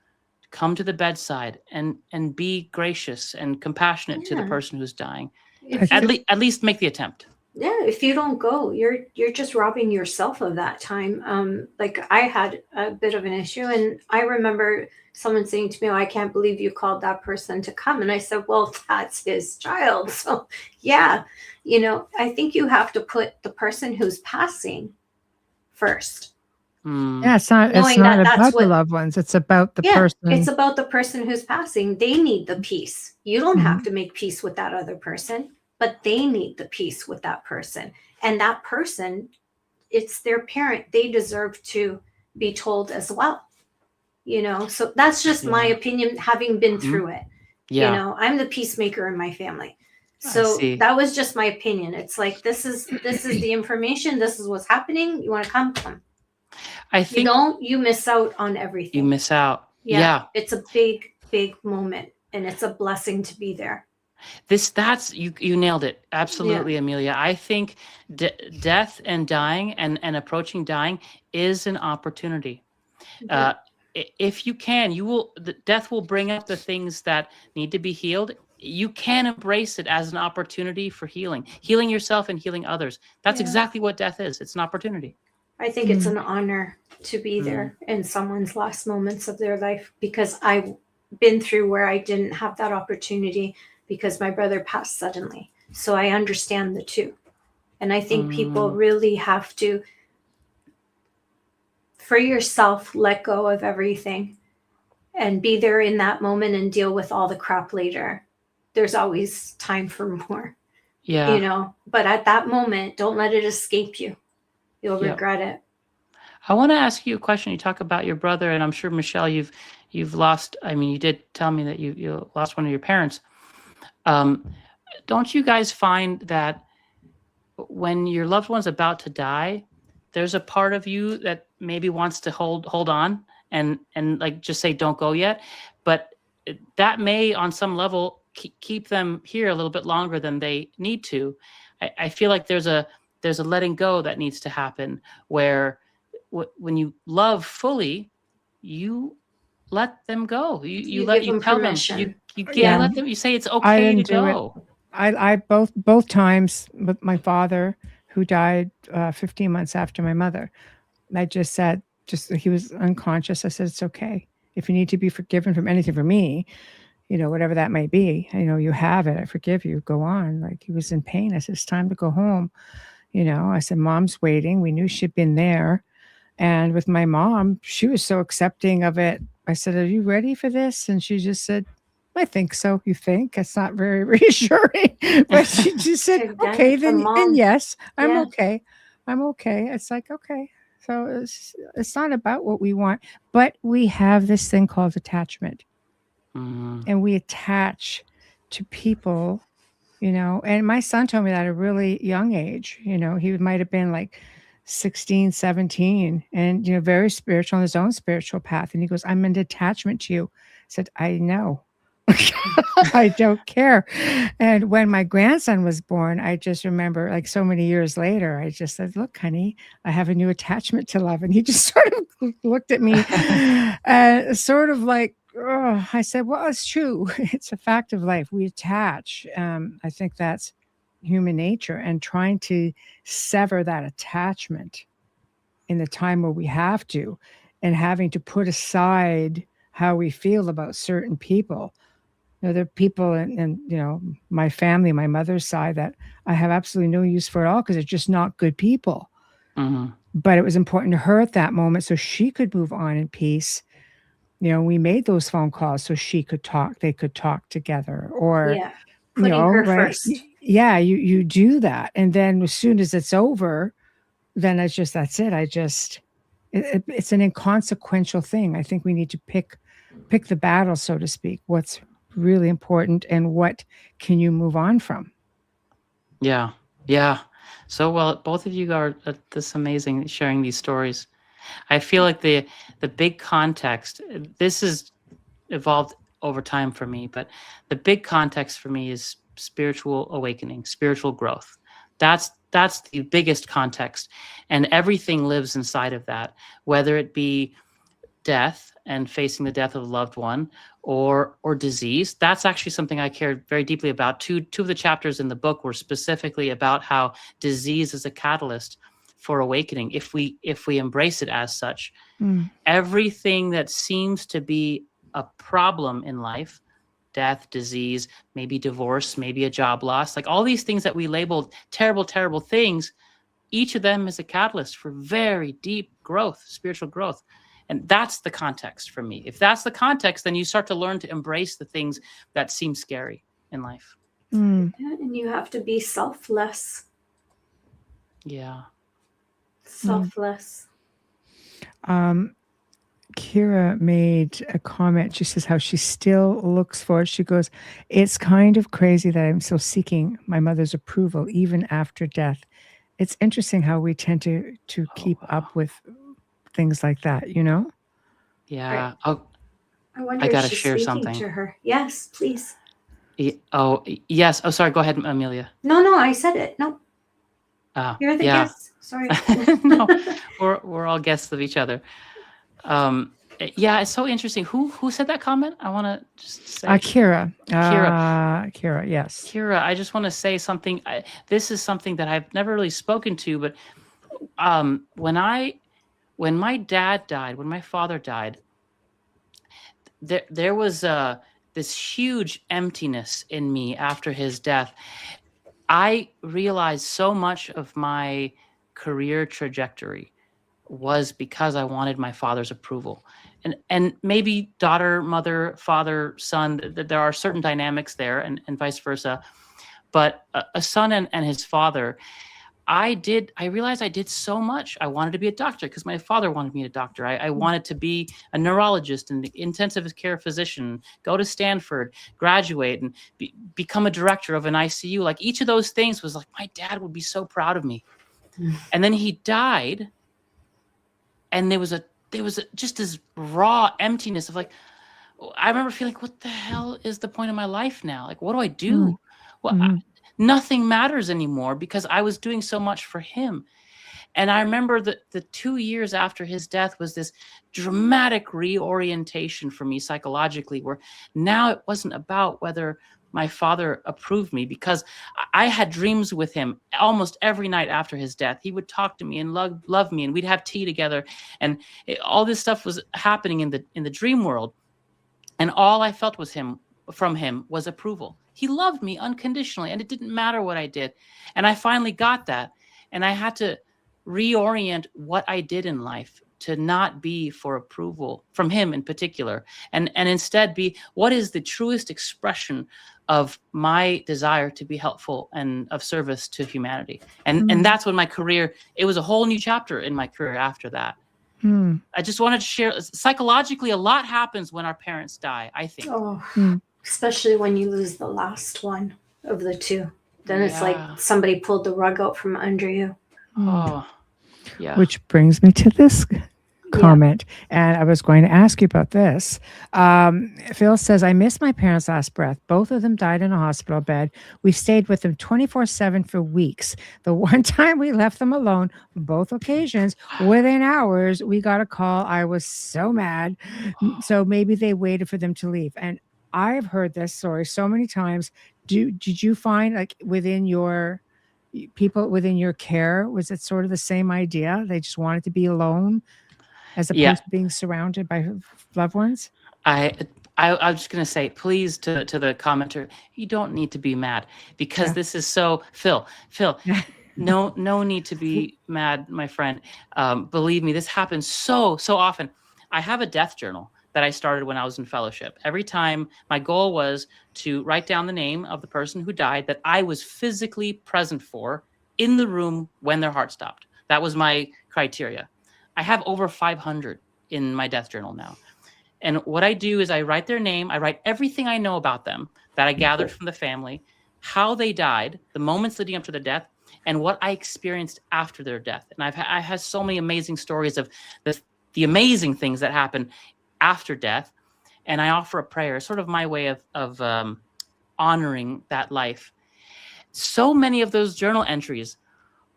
to the bedside and be gracious and compassionate to the person who's dying. At least make the attempt. Yeah, if you don't go, you're just robbing yourself of that time. Like I had a bit of an issue, and I remember someone saying to me, "Oh, I can't believe you called that person to come." And I said, "Well, that's his child." So yeah, I think you have to put the person who's passing first. Yeah, it's not about the loved ones. It's about the person. It's about the person who's passing. They need the peace. You don't have to make peace with that other person, but they need the peace with that person. And that person, it's their parent. They deserve to be told as well. So that's just my opinion, having been through it. I'm the peacemaker in my family. So that was just my opinion. It's like, this is the information. This is what's happening. You want to come? I think you miss out on everything. You miss out. Yeah. It's a big, big moment, and it's a blessing to be there. That's you nailed it. Absolutely, Amelia. I think death and dying and approaching dying is an opportunity. If you can, death will bring up the things that need to be healed. You can embrace it as an opportunity for healing yourself and healing others. That's exactly what death is. It's an opportunity. I think it's an honor to be there in someone's last moments of their life, because I've been through where I didn't have that opportunity because my brother passed suddenly. So I understand the two. And I think people really have to, for yourself, let go of everything and be there in that moment and deal with all the crap later. There's always time for more. Yeah. But at that moment, don't let it escape you. You'll regret it. I want to ask you a question. You talk about your brother, and I'm sure, Michelle, you've lost. I mean, you did tell me that you lost one of your parents. Don't you guys find that when your loved one's about to die, there's a part of you that maybe wants to hold on and like just say, "Don't go yet," but that may, on some level, keep them here a little bit longer than they need to. I feel like there's a letting go that needs to happen, where when you love fully, you let them go. You tell permission. them, let them, you say it's okay to go. I both times with my father, who died 15 months after my mother, I just said, he was unconscious. I said, it's okay. If you need to be forgiven from anything for me, whatever that may be, you have it. I forgive you. Go on. Like, he was in pain. I said, it's time to go home. I said, Mom's waiting. We knew she'd been there. And with my mom, she was so accepting of it. I said, are you ready for this? And she just said, I think so. You think? It's not very reassuring. But she just said, okay, then yes, I'm okay. I'm okay. It's like, okay. So it's not about what we want, but we have this thing called attachment. And we attach to people, and my son told me that at a really young age. He might have been like 16, 17, and very spiritual on his own spiritual path. And he goes, I'm in attachment to you. I said, I know. I don't care. And when my grandson was born, I just remember, like, so many years later, I just said, look, honey, I have a new attachment to love. And he just sort of looked at me sort of like, oh. I said, well, it's true. It's a fact of life. We attach. I think that's human nature, and trying to sever that attachment in the time where we have to, and having to put aside how we feel about certain people. There are people in my family, my mother's side, that I have absolutely no use for at all, because they're just not good people. But it was important to her at that moment so she could move on in peace. We made those phone calls so she could talk. They could talk together, or putting her first. Yeah, you do that, and then as soon as it's over, then that's it. It's an inconsequential thing. I think we need to pick the battle, so to speak. What's really important, and what can you move on from? Yeah. So, well, both of you are this amazing, sharing these stories. I feel like the big context, this is evolved over time for me, but the big context for me is spiritual awakening, spiritual growth. That's the biggest context, and everything lives inside of that, whether it be death and facing the death of a loved one, or disease. That's actually something I cared very deeply about. Two of the chapters in the book were specifically about how disease is a catalyst for awakening if we embrace it as such. Everything that seems to be a problem in life, death, disease, maybe divorce, maybe a job loss, like all these things that we labeled terrible, terrible things, each of them is a catalyst for very deep growth, spiritual growth. And that's the context for me. If that's the context, then you start to learn to embrace the things that seem scary in life. And you have to be selfless. Yeah. Selfless. Kira made a comment. She says how she still looks for it. She goes, "It's kind of crazy that I'm still seeking my mother's approval even after death." It's interesting how we tend to keep up with things like that, you know? Yeah. I wonder I gotta if she's share speaking something. to her. Yes, please. Oh, yes. Oh, sorry. Go ahead, Amelia. No, I said it. No. You're the yeah. guest. Sorry. No, we're all guests of each other. Yeah, it's so interesting. Who said that comment? I want to just say Kira. Kira. Kira, yes. Kira, I just want to say something. This is something that I've never really spoken to, but when my dad died, when my father died, there was this huge emptiness in me after his death. I realized so much of my career trajectory was because I wanted my father's approval. And maybe daughter, mother, father, son, there are certain dynamics there and vice versa. But a son and his father, I realized I did so much. I wanted to be a doctor because my father wanted me a doctor. I wanted to be a neurologist and intensive care physician, go to Stanford, graduate, and become a director of an ICU. Like each of those things was like, my dad would be so proud of me. And then he died. And there was just this raw emptiness of like, I remember feeling, what the hell is the point of my life now? Like, what do I do? Well, nothing matters anymore because I was doing so much for him. And I remember that the 2 years after his death was this dramatic reorientation for me psychologically, where now it wasn't about whether my father approved me, because I had dreams with him almost every night after his death. He would talk to me and love me, and we'd have tea together, and all this stuff was happening in the dream world. And all I felt from him was approval. He loved me unconditionally, and it didn't matter what I did. And I finally got that, and I had to reorient what I did in life to not be for approval from him in particular, and instead be what is the truest expression of my desire to be helpful and of service to humanity. And that's when my career, it was a whole new chapter in my career after that. I just wanted to share, psychologically, a lot happens when our parents die, I think. Especially when you lose the last one of the two. Then it's like somebody pulled the rug out from under you. Yeah. Which brings me to this comment, and I was going to ask you about this. Phil says, "I miss my parents' last breath. Both of them died in a hospital bed. We stayed with them 24/7 for weeks. The one time we left them alone, both occasions, within hours, we got a call. I was so mad. So maybe they waited for them to leave." And I've heard this story so many times. Did you find, like, within your people within your care, was it sort of the same idea? They just wanted to be alone as opposed to being surrounded by loved ones? I was just going to say, please, to the commenter, you don't need to be mad, because this is so, Phil, no need to be mad, my friend. Believe me, this happens so often. I have a death journal that I started when I was in fellowship. Every time, my goal was to write down the name of the person who died that I was physically present for in the room when their heart stopped. That was my criteria. I have over 500 in my death journal now. And what I do is I write their name. I write everything I know about them that I gathered from the family, how they died, the moments leading up to their death, and what I experienced after their death. And I've had so many amazing stories of the amazing things that happen after death. and I offer a prayer, sort of my way of honoring that life. So many of those journal entries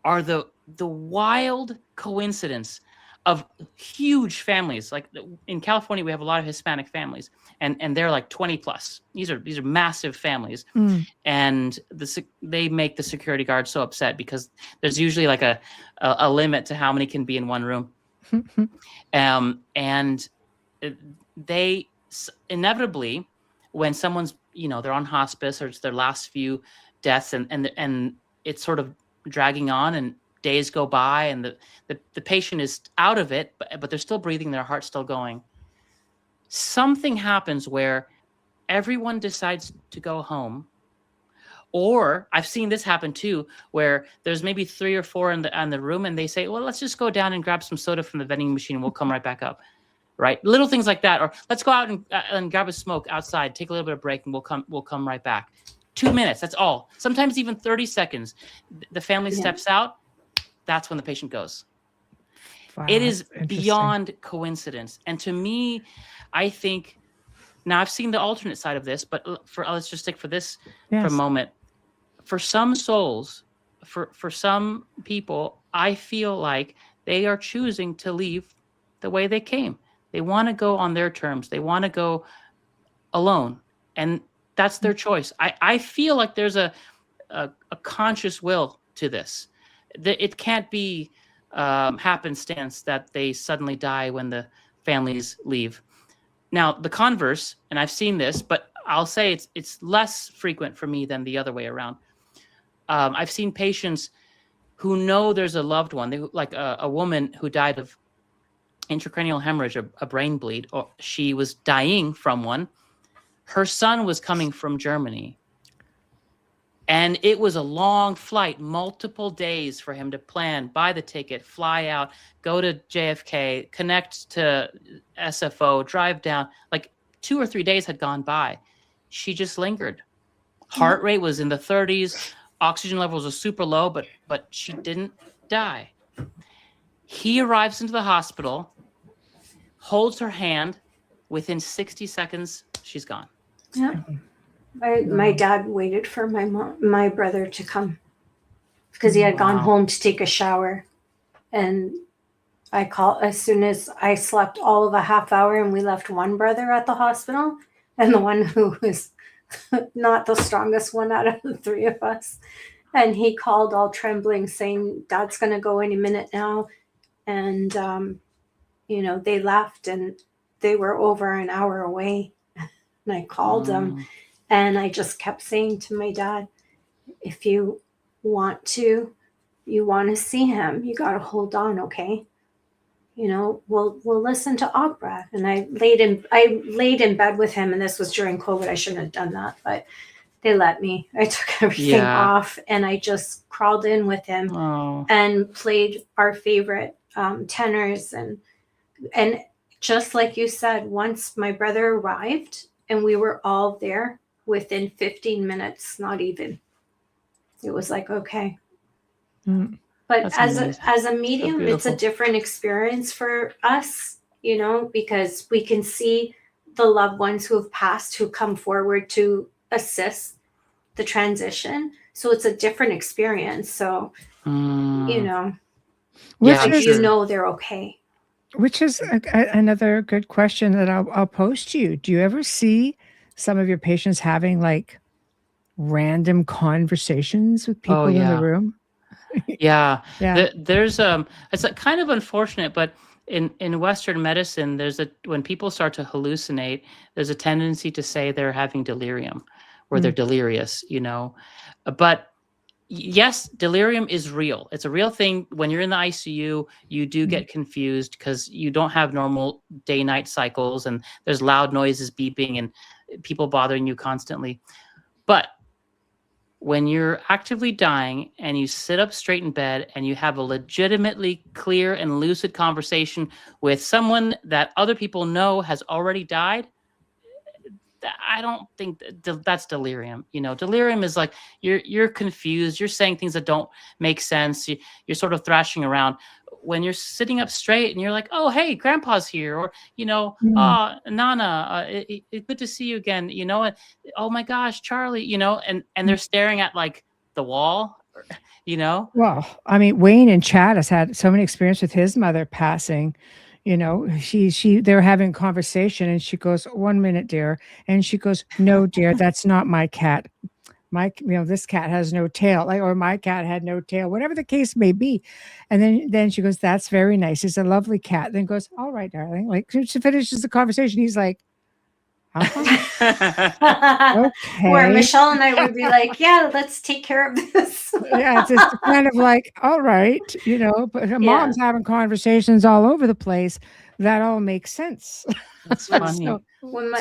are the wild coincidence of huge families. Like in California, we have a lot of Hispanic families, and they're like 20 plus. These are massive families, and they make the security guard so upset because there's usually like a limit to how many can be in one room, and they inevitably, when someone's they're on hospice or it's their last few deaths, and it's sort of dragging on and days go by and the patient is out of it, but they're still breathing, their heart's still going. Something happens where everyone decides to go home. Or I've seen this happen too, where there's maybe 3 or 4 in the room, and they say, well, let's just go down and grab some soda from the vending machine and we'll come right back up. Right? Little things like that. Or let's go out and grab a smoke outside, take a little bit of break, and we'll come right back. 2 minutes, that's all. Sometimes even 30 seconds. The family steps out. That's when the patient goes. Wow, it is beyond coincidence. And to me, I think, now I've seen the alternate side of this, but let's just stick for this for a moment. For some souls, for some people, I feel like they are choosing to leave the way they came. They want to go on their terms. They want to go alone. And that's their choice. I feel like there's a conscious will to this. It can't be happenstance that they suddenly die when the families leave. Now, the converse, and I've seen this, but I'll say it's less frequent for me than the other way around. I've seen patients who know there's a loved one, like a woman who died of intracranial hemorrhage, a brain bleed, or she was dying from one. Her son was coming from Germany. And it was a long flight, multiple days for him to plan, buy the ticket, fly out, go to JFK, connect to SFO, drive down. Like 2 or 3 days had gone by. She just lingered. Heart rate was in the 30s. Oxygen levels were super low, but she didn't die. He arrives into the hospital, holds her hand. Within 60 seconds, she's gone. Yeah. My dad waited for my brother to come because he had gone home to take a shower, and I called as soon as I slept all of a half hour, and we left one brother at the hospital, and the one who was not the strongest one out of the 3 of us, and he called all trembling saying, Dad's going to go any minute now. And they left, and they were over an hour away, and I called them. And I just kept saying to my dad, if you want to see him, you got to hold on, okay? We'll listen to opera. And I laid in bed with him, and this was during COVID. I shouldn't have done that, but they let me. I took everything off, and I just crawled in with him and played our favorite tenors. And just like you said, once my brother arrived and we were all there, within 15 minutes, not even. It was like, okay. But as a medium, it's a different experience for us, because we can see the loved ones who have passed, who come forward to assist the transition. So it's a different experience. So, they're okay. Which is another good question that I'll pose to you. Do you ever see some of your patients having like random conversations with people in the room? There's it's kind of unfortunate, but in Western medicine, when people start to hallucinate, there's a tendency to say they're having delirium or they're delirious, but yes, delirium is real. It's a real thing. When you're in the ICU, you do get confused because you don't have normal day-night cycles, and there's loud noises beeping and people bothering you constantly. But when you're actively dying and you sit up straight in bed and you have a legitimately clear and lucid conversation with someone that other people know has already died, I don't think that's delirium. Delirium is like you're confused. You're saying things that don't make sense. You're sort of thrashing around. When you're sitting up straight and you're like, oh, hey, grandpa's here, or, Nana, good to see you again, and oh my gosh, Charlie, and they're staring at like the wall, Well, I mean, Wayne in chat has had so many experience with his mother passing. They were having a conversation and she goes, 1 minute, dear. And she goes, no, dear, that's not my cat. This cat has no tail, or my cat had no tail, whatever the case may be. And then she goes, that's very nice. It's a lovely cat. Then goes, all right, darling. Like she finishes the conversation. He's like, okay. Where Michelle and I would be like, yeah, let's take care of this. Yeah, it's just kind of like, all right, but mom's having conversations all over the place. That all makes sense. That's funny. When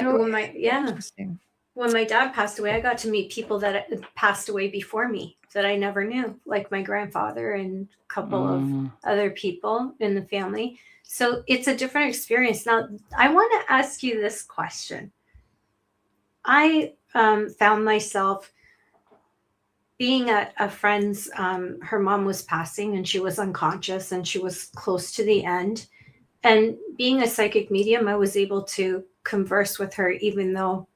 my dad passed away, I got to meet people that passed away before me that I never knew, like my grandfather and a couple of other people in the family. So it's a different experience. Now, I want to ask you this question. I found myself being at a friend's, her mom was passing and she was unconscious and she was close to the end. And being a psychic medium, I was able to converse with her even though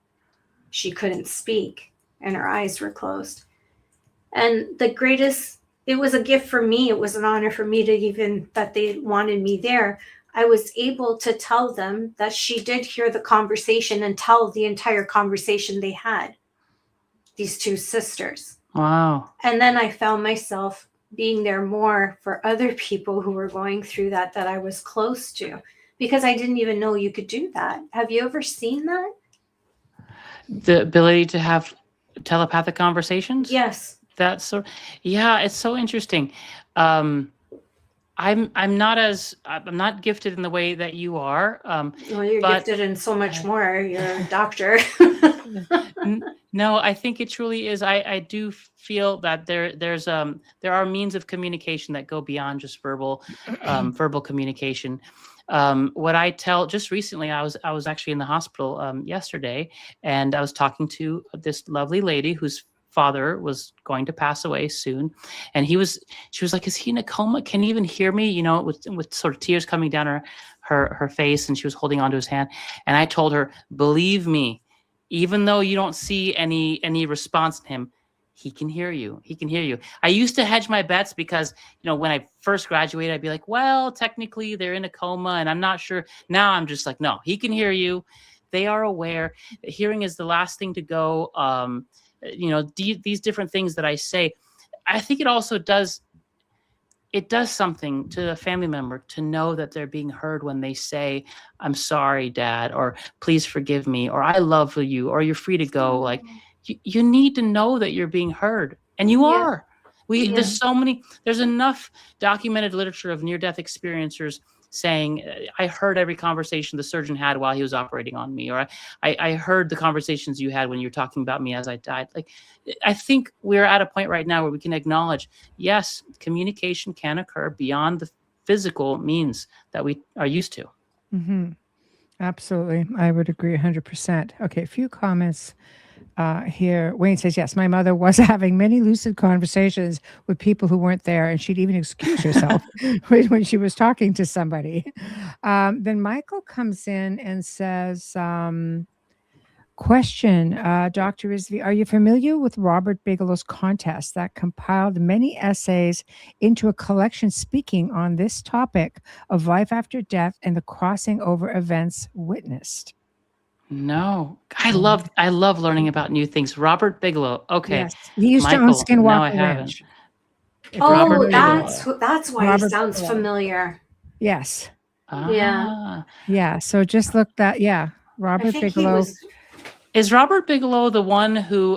she couldn't speak and her eyes were closed. And it was a gift for me. It was an honor for me that they wanted me there. I was able to tell them that she did hear the conversation and tell the entire conversation they had, these two sisters. Wow. And then I found myself being there more for other people who were going through that I was close to, because I didn't even know you could do that. Have you ever seen that? The ability to have telepathic conversations? Yes. It's so interesting. I'm not gifted in the way that you are. Well, you're gifted in so much more. You're a doctor. No, I think it truly is. I do feel that there are means of communication that go beyond just verbal communication. What I tell, just recently, I was actually in the hospital yesterday, and I was talking to this lovely lady whose father was going to pass away soon, and she was like, is he in a coma? Can he even hear me? With sort of tears coming down her face, and she was holding onto his hand. And I told her, believe me, even though you don't see any response in him, he can hear you. He can hear you. I used to hedge my bets because, when I first graduated, I'd be like, well, technically they're in a coma and I'm not sure. Now I'm just like, no, he can hear you. They are aware. Hearing is the last thing to go. These different things that I say, I think it also does something to a family member to know that they're being heard when they say, I'm sorry, Dad, or please forgive me, or I love you, or you're free to go. Like, you need to know that you're being heard, and you are. There's enough documented literature of near-death experiencers saying, I heard every conversation the surgeon had while he was operating on me, or I heard the conversations you had when you were talking about me as I died. Like, I think we're at a point right now where we can acknowledge, yes, communication can occur beyond the physical means that we are used to. Mm-hmm. Absolutely. I would agree 100%. Okay, a few comments here. Wayne says, yes, my mother was having many lucid conversations with people who weren't there, and she'd even excuse herself when she was talking to somebody. Then Michael comes in and says, question, Dr. Rizvi, are you familiar with Robert Bigelow's contest that compiled many essays into a collection speaking on this topic of life after death and the crossing over events witnessed? No, I love learning about new things. Robert Bigelow. Okay. Yes. He used to own Skinwalker Ranch. That's why Robert he sounds familiar. Yes. Yeah. Yeah. So just look that. Yeah. Robert Bigelow. Is Robert Bigelow the one who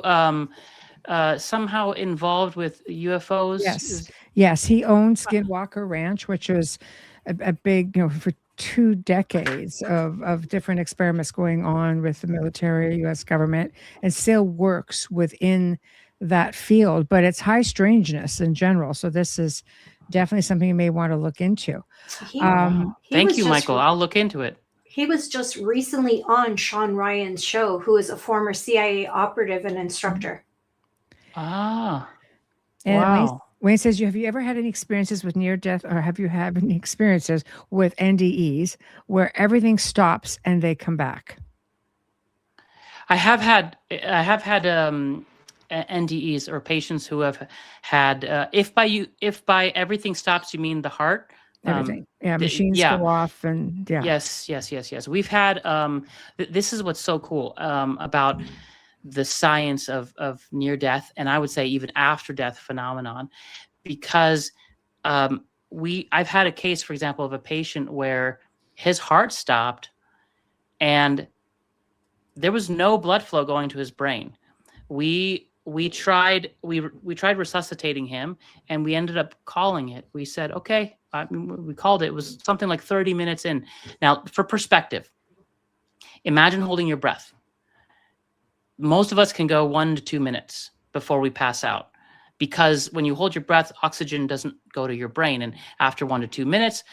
somehow involved with UFOs? Yes. Yes. He owned Skinwalker Ranch, which was a big, for 2 decades of different experiments going on with the military, U.S. government, and still works within that field. But it's high strangeness in general. So this is definitely something you may want to look into. Thank you, Michael. I'll look into it. He was just recently on Sean Ryan's show, who is a former CIA operative and instructor. Ah, And wow. Wayne says, have you ever had any experiences with near death, or have you had any experiences with NDEs where everything stops and they come back? I have had NDEs, or patients who have had, if by everything stops, you mean the heart? Everything. Machines go off, and Yes. We've had, this is what's so cool about the science of near death, and I would say even after death phenomenon, because I've had a case, for example, of a patient where his heart stopped and there was no blood flow going to his brain. We tried resuscitating him, and we ended up calling it. We said, okay, we called it. It was something like 30 minutes in. Now, for perspective, imagine holding your breath. Most of us can go 1 to 2 minutes before we pass out, because when you hold your breath, oxygen doesn't go to your brain. And after 1 to 2 minutes,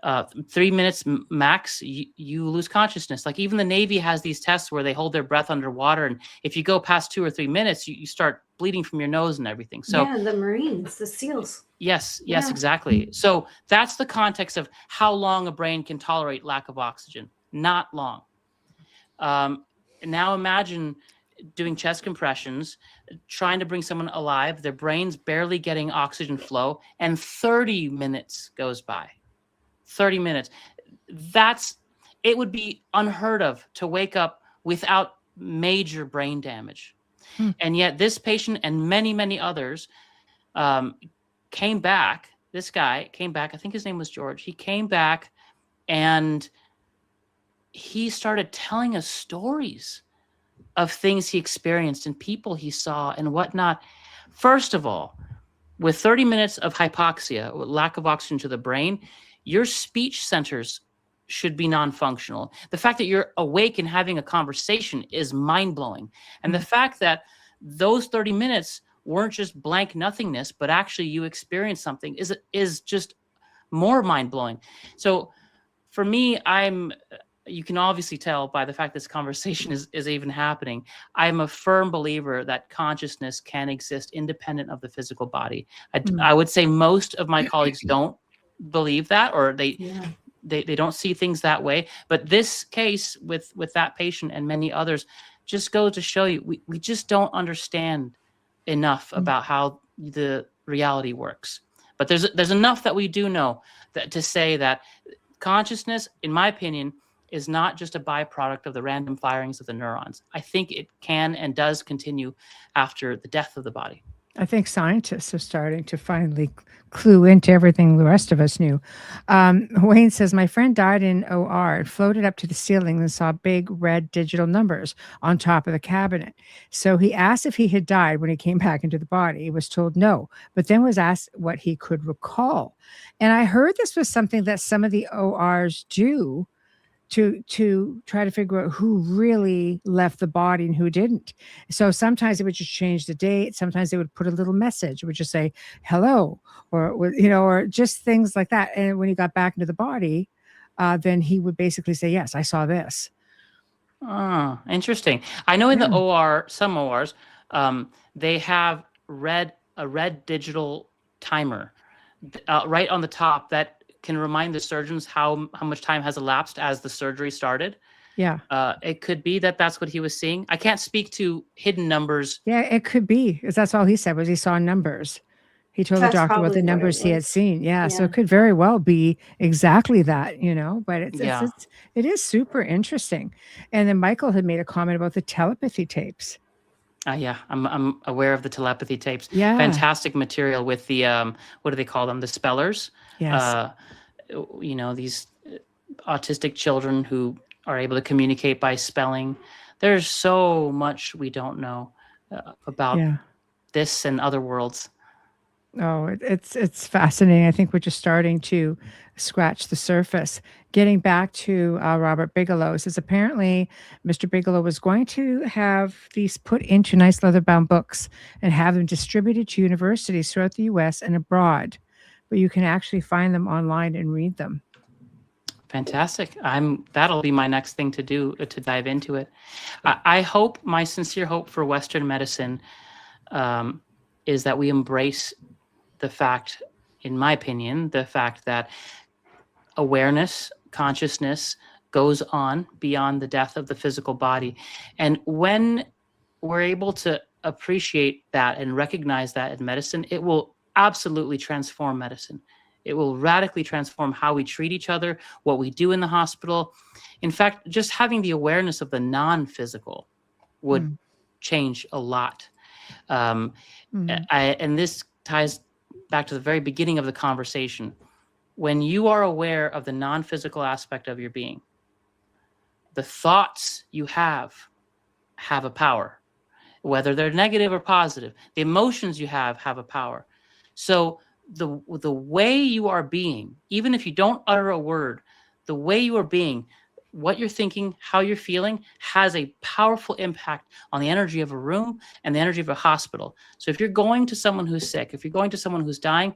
3 minutes max, you lose consciousness. Like even the Navy has these tests where they hold their breath underwater, and if you go past 2 or 3 minutes, you start bleeding from your nose and everything. So yeah, the Marines, the SEALs. Yes, exactly. So that's the context of how long a brain can tolerate lack of oxygen. Not long. Now imagine doing chest compressions, trying to bring someone alive, their brain's barely getting oxygen flow, and 30 minutes goes by. 30 minutes. It would be unheard of to wake up without major brain damage. And yet this patient and many, many others came back. This guy came back. I think his name was George. He came back and he started telling us stories of things he experienced and people he saw and whatnot. First of all, with 30 minutes of hypoxia, lack of oxygen to the brain, your speech centers should be non-functional. The fact that you're awake and having a conversation is mind-blowing. And the fact that those 30 minutes weren't just blank nothingness, but actually you experienced something is just more mind-blowing. So for me, you can obviously tell by the fact this conversation is even happening, I'm a firm believer that consciousness can exist independent of the physical body. I would say most of my colleagues don't believe that, or they don't see things that way. But this case with that patient and many others just goes to show you we just don't understand enough about how the reality works. But there's enough that we do know that to say that consciousness, in my opinion, is not just a byproduct of the random firings of the neurons. I think it can and does continue after the death of the body. I think scientists are starting to finally clue into everything the rest of us knew. Wayne says, my friend died in OR and floated up to the ceiling and saw big red digital numbers on top of the cabinet. So he asked if he had died when he came back into the body. He was told no, but then was asked what he could recall. And I heard this was something that some of the ORs do to try to figure out who really left the body and who didn't. So sometimes they would just change the date. Sometimes they would put a little message. It would just say hello, or just things like that. And when he got back into the body, then he would basically say, yes, I saw this. Oh, interesting. I know in the OR, some ORs, they have a red digital timer right on the top that can remind the surgeons how much time has elapsed as the surgery started. Yeah. It could be that that's what he was seeing. I can't speak to hidden numbers. Yeah, it could be, because that's all he said was he saw numbers. He told the doctor what the numbers he had seen. Yeah, so it could very well be exactly that, but it is super interesting. And then Michael had made a comment about the telepathy tapes. I'm aware of the telepathy tapes. Yeah. Fantastic material with the, what do they call them? The spellers. Yes. These autistic children who are able to communicate by spelling. There's so much we don't know about this and other worlds. Oh, it's fascinating. I think we're just starting to scratch the surface. Getting back to Robert Bigelow, says apparently Mr. Bigelow was going to have these put into nice leather-bound books and have them distributed to universities throughout the U.S. and abroad. But you can actually find them online and read them. Fantastic. That'll be my next thing to do, to dive into it. I hope, my sincere hope for Western medicine is that we embrace the fact, in my opinion, the fact that awareness, consciousness goes on beyond the death of the physical body. And when we're able to appreciate that and recognize that in medicine, it will absolutely transform medicine. It will radically transform how we treat each other, what we do in the hospital. In fact, just having the awareness of the non-physical would change a lot. And this ties back to the very beginning of the conversation. When you are aware of the non-physical aspect of your being, the thoughts you have a power, whether they're negative or positive. The emotions you have a power. So the way you are being, even if you don't utter a word, the way you are being, what you're thinking, how you're feeling, has a powerful impact on the energy of a room and the energy of a hospital. So if you're going to someone who's sick, if you're going to someone who's dying,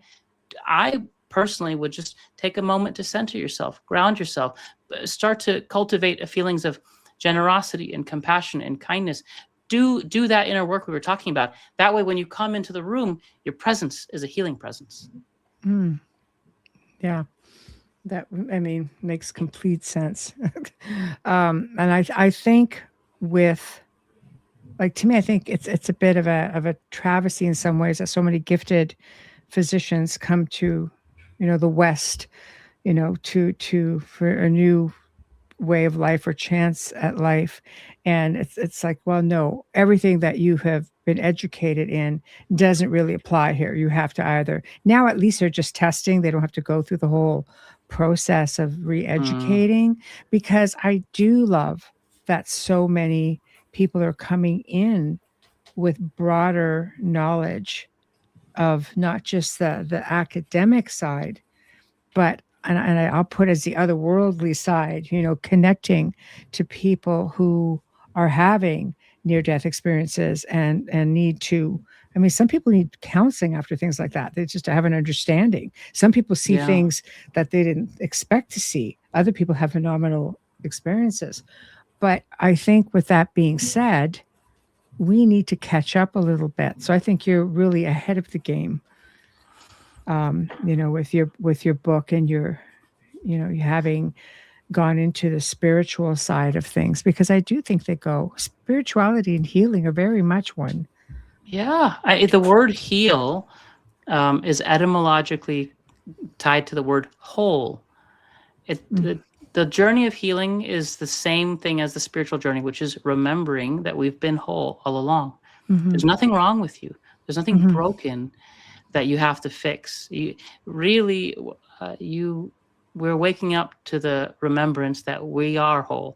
I personally would just take a moment to center yourself, ground yourself, start to cultivate feelings of generosity and compassion and kindness. Do that inner work we were talking about. That way, when you come into the room, your presence is a healing presence. Yeah, that, I mean, makes complete sense. And I think with, like, to me, I think it's a bit of a travesty in some ways that so many gifted physicians come to, the West, for a new way of life or chance at life. And it's like, well, no, everything that you have been educated in doesn't really apply here. You have to either, now at least they're just testing. They don't have to go through the whole process of re-educating, because I do love that so many people are coming in with broader knowledge of not just the academic side, but and I'll put as the otherworldly side, connecting to people who are having near-death experiences and need to, I mean, some people need counseling after things like that. They just have an understanding. Some people see things that they didn't expect to see. Other people have phenomenal experiences. But I think with that being said, we need to catch up a little bit. So I think you're really ahead of the game. With your book and your, you having gone into the spiritual side of things, because I do think spirituality and healing are very much one. Yeah. The word heal is etymologically tied to the word whole. The journey of healing is the same thing as the spiritual journey, which is remembering that we've been whole all along. There's nothing wrong with you. There's nothing broken that you have to fix. We're waking up to the remembrance that we are whole.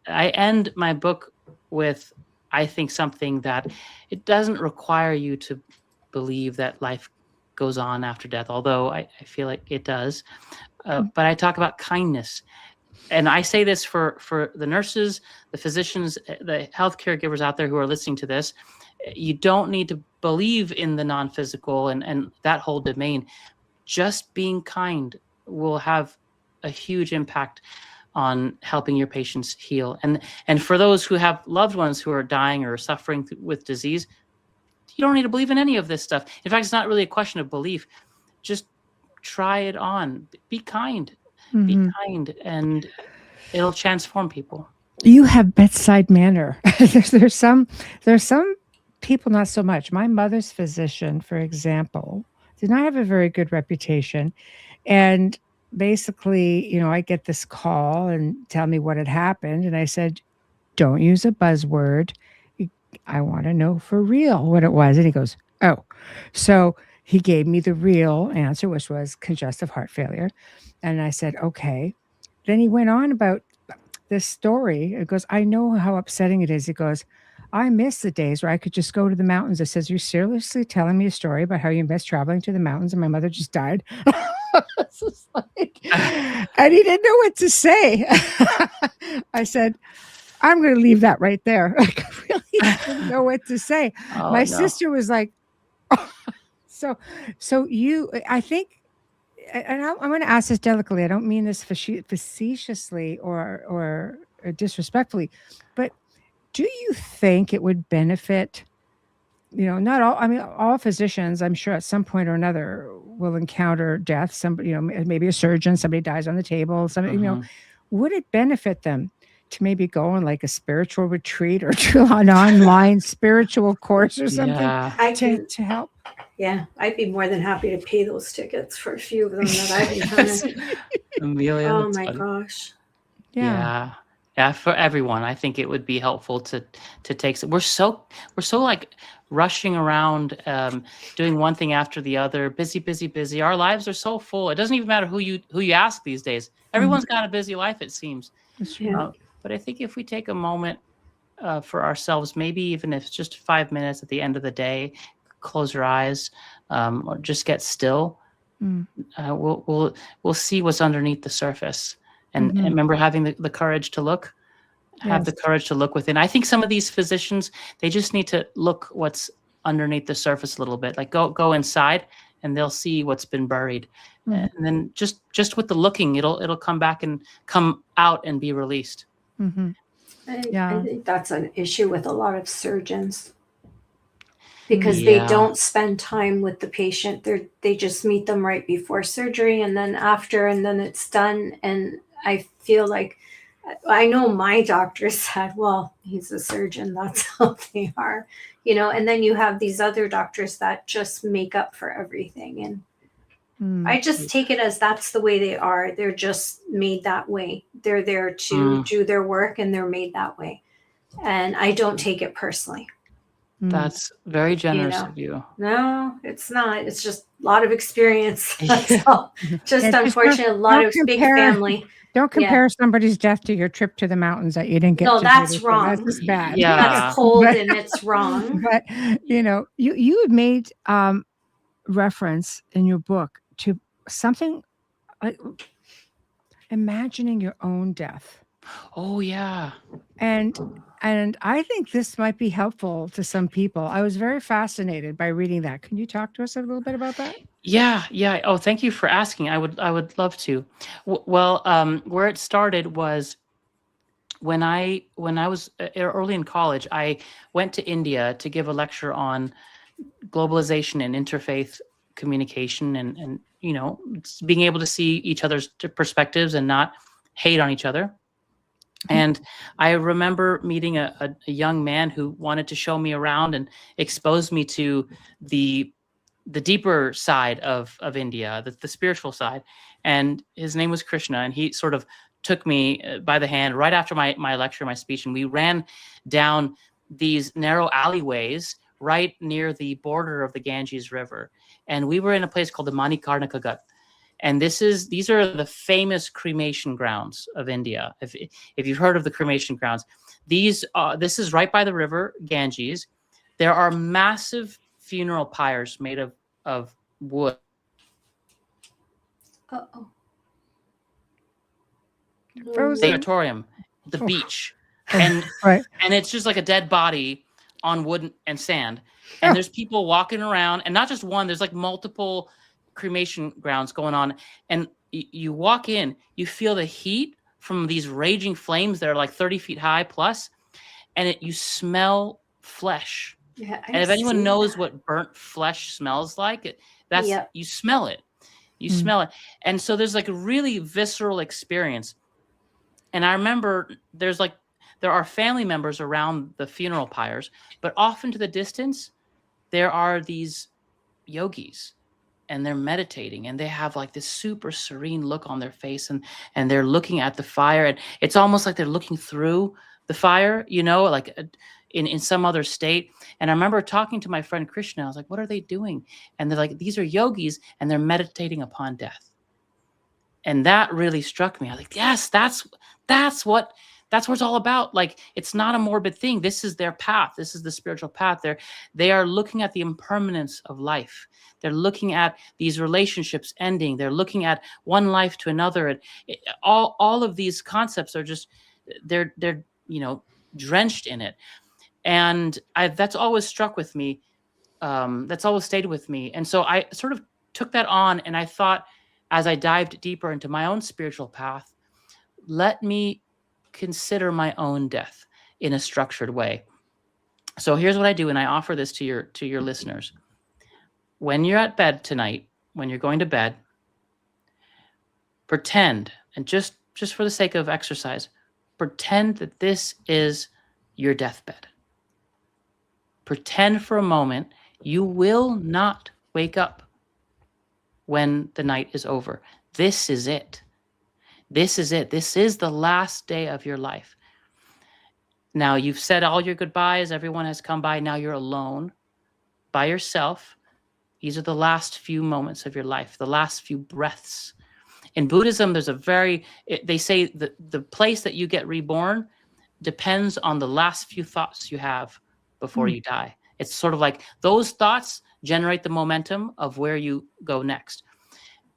I end my book with, I think, something that it doesn't require you to believe that life goes on after death, although I feel like it does. But I talk about kindness. And I say this for the nurses, the physicians, the health caregivers out there who are listening to this. You don't need to believe in the non-physical and that whole domain. Just being kind will have a huge impact on helping your patients heal. And for those who have loved ones who are dying or suffering with disease, you don't need to believe in any of this stuff. In fact, it's not really a question of belief. Just try it on. Be kind. Be kind, and it'll transform people. You have bedside manner. There's some people not so much. My mother's physician, for example, did not have a very good reputation. And basically, I get this call and tell me what had happened. And I said, don't use a buzzword. I want to know for real what it was. And he goes, oh. So he gave me the real answer, which was congestive heart failure. And I said, okay. Then he went on about this story. It goes, I know how upsetting it is. He goes, I miss the days where I could just go to the mountains. It says, you're seriously telling me a story about how you miss traveling to the mountains and my mother just died. And he didn't know what to say. I said, I'm going to leave that right there. I really didn't know what to say. My sister was like, so I think and I'm going to ask this delicately. I don't mean this facetiously or disrespectfully, but do you think it would benefit? Not all. I mean, all physicians, I'm sure, at some point or another, will encounter death. Somebody, maybe a surgeon, somebody dies on the table. Somebody, would it benefit them to maybe go on like a spiritual retreat or to an online spiritual course or something to help? Yeah, I'd be more than happy to pay those tickets for a few of them that I've been trying to. Amelia, oh my gosh. Yeah. Yeah, for everyone, I think it would be helpful to take. We're so like rushing around, doing one thing after the other, busy. Our lives are so full. It doesn't even matter who you ask these days. Everyone's got a busy life, it seems. But I think if we take a moment for ourselves, maybe even if it's just 5 minutes at the end of the day, close your eyes, or just get still. We'll see what's underneath the surface. And remember having the courage to look, the courage to look within. I think some of these physicians, they just need to look what's underneath the surface a little bit, like go inside and they'll see what's been buried. And then just with the looking, it'll come back and come out and be released. I think that's an issue with a lot of surgeons because they don't spend time with the patient. They just meet them right before surgery and then after, and then it's done. And I feel like, I know my doctor said, well, he's a surgeon. That's how they are, and then you have these other doctors that just make up for everything. And I just take it as that's the way they are. They're just made that way. They're there to do their work and they're made that way. And I don't take it personally. That's very generous of you. No, it's not. It's just a lot of experience. That's all. Just unfortunate, a lot of big family. Don't compare somebody's death to your trip to the mountains that you didn't get. No, that's wrong. That's bad. Yeah. That's cold and it's wrong. But you had made reference in your book to something like imagining your own death. Oh yeah. And I think this might be helpful to some people. I was very fascinated by reading that. Can you talk to us a little bit about that? Yeah. Oh, thank you for asking. I would love to. Well, where it started was when I was early in college. I went to India to give a lecture on globalization and interfaith communication, and being able to see each other's perspectives and not hate on each other. And I remember meeting a young man who wanted to show me around and expose me to the deeper side of India, the spiritual side. And his name was Krishna. And he sort of took me by the hand right after my lecture, my speech. And we ran down these narrow alleyways right near the border of the Ganges River. And we were in a place called the Manikarnika Gut. And these are the famous cremation grounds of India. If you've heard of the cremation grounds, this is right by the river Ganges. There are massive funeral pyres made of wood. Sanatorium, the beach, and and it's just like a dead body on wood and sand. And there's people walking around, and not just one. There's like multiple cremation grounds going on, and you walk in, you feel the heat from these raging flames that are like 30 feet high plus, and you smell flesh. And if anyone knows what burnt flesh smells like, you smell it. You smell it. And so there's like a really visceral experience. And I remember there are family members around the funeral pyres, but off into the distance, there are these yogis. And they're meditating, and they have like this super serene look on their face, and they're looking at the fire, and it's almost like they're looking through the fire, like in some other state. And I remember talking to my friend Krishna. I was like, "What are they doing?" And they're like, "These are yogis, and they're meditating upon death." And that really struck me. I was like, "Yes, that's what it's all about. Like, it's not a morbid thing. This is their path. This is the spiritual path. They are looking at the impermanence of life. They're looking at these relationships ending. They're looking at one life to another. And all of these concepts are just, they're drenched in it. And that's always struck with me. That's always stayed with me. And so I sort of took that on, and I thought, as I dived deeper into my own spiritual path, let me consider my own death in a structured way. So here's what I do, and I offer this to your listeners. When you're at bed tonight, when you're going to bed, pretend, and just for the sake of exercise, pretend that this is your deathbed. Pretend for a moment you will not wake up when the night is over. This is it. This is it. This is the last day of your life. Now you've said all your goodbyes. Everyone has come by. Now you're alone by yourself. These are the last few moments of your life, the last few breaths. In Buddhism, there's they say that the place that you get reborn depends on the last few thoughts you have before you die. It's sort of like those thoughts generate the momentum of where you go next.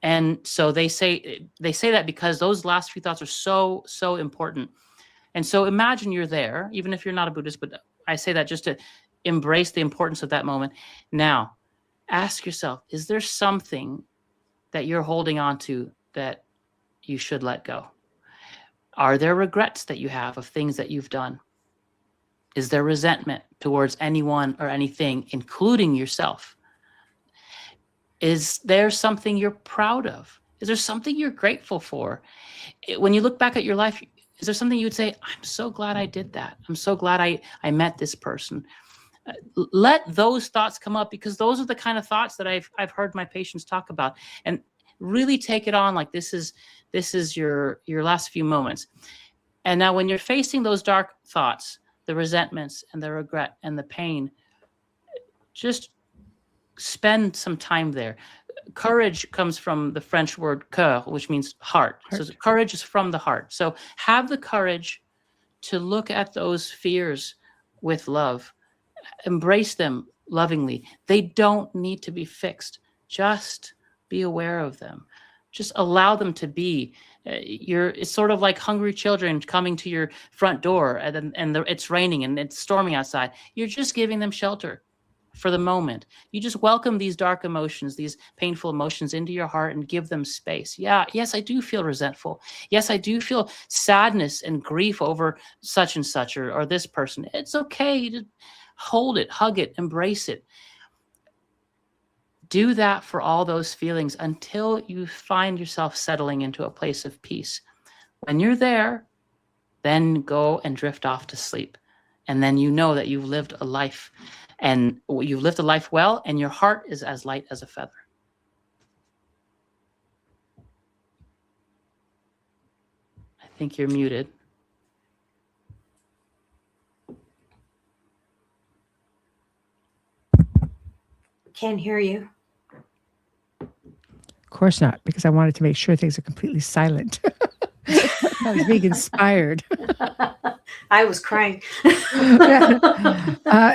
And so they say that because those last few thoughts are so important. And so imagine you're there, even if you're not a Buddhist, but I say that just to embrace the importance of that moment. Now, ask yourself, is there something that you're holding on to that you should let go? Are there regrets that you have of things that you've done? Is there resentment towards anyone or anything, including yourself? Is there something you're proud of? Is there something you're grateful for? When you look back at your life, is there something you would say, I'm so glad I did that. I'm so glad I met this person. Let those thoughts come up, because those are the kind of thoughts that I've heard my patients talk about, and really take it on like this is your last few moments. And now when you're facing those dark thoughts, the resentments and the regret and the pain, just spend some time there. Courage comes from the French word cœur, which means heart. So courage is from the heart. So have the courage to look at those fears with love. Embrace them lovingly. They don't need to be fixed. Just be aware of them. Just allow them to be. It's sort of like hungry children coming to your front door, and it's raining and it's storming outside. You're just giving them shelter for the moment. You just welcome these dark emotions, these painful emotions into your heart and give them space. Yes, I do feel resentful. Yes, I do feel sadness and grief over such and such or this person. It's okay to hold it, hug it, embrace it. Do that for all those feelings until you find yourself settling into a place of peace. When you're there, then go and drift off to sleep. And then you know that you've lived a life, and you've lived a life well, and your heart is as light as a feather. I think you're muted. Can't hear you. Of course not, because I wanted to make sure things are completely silent. I was being inspired. I was crying.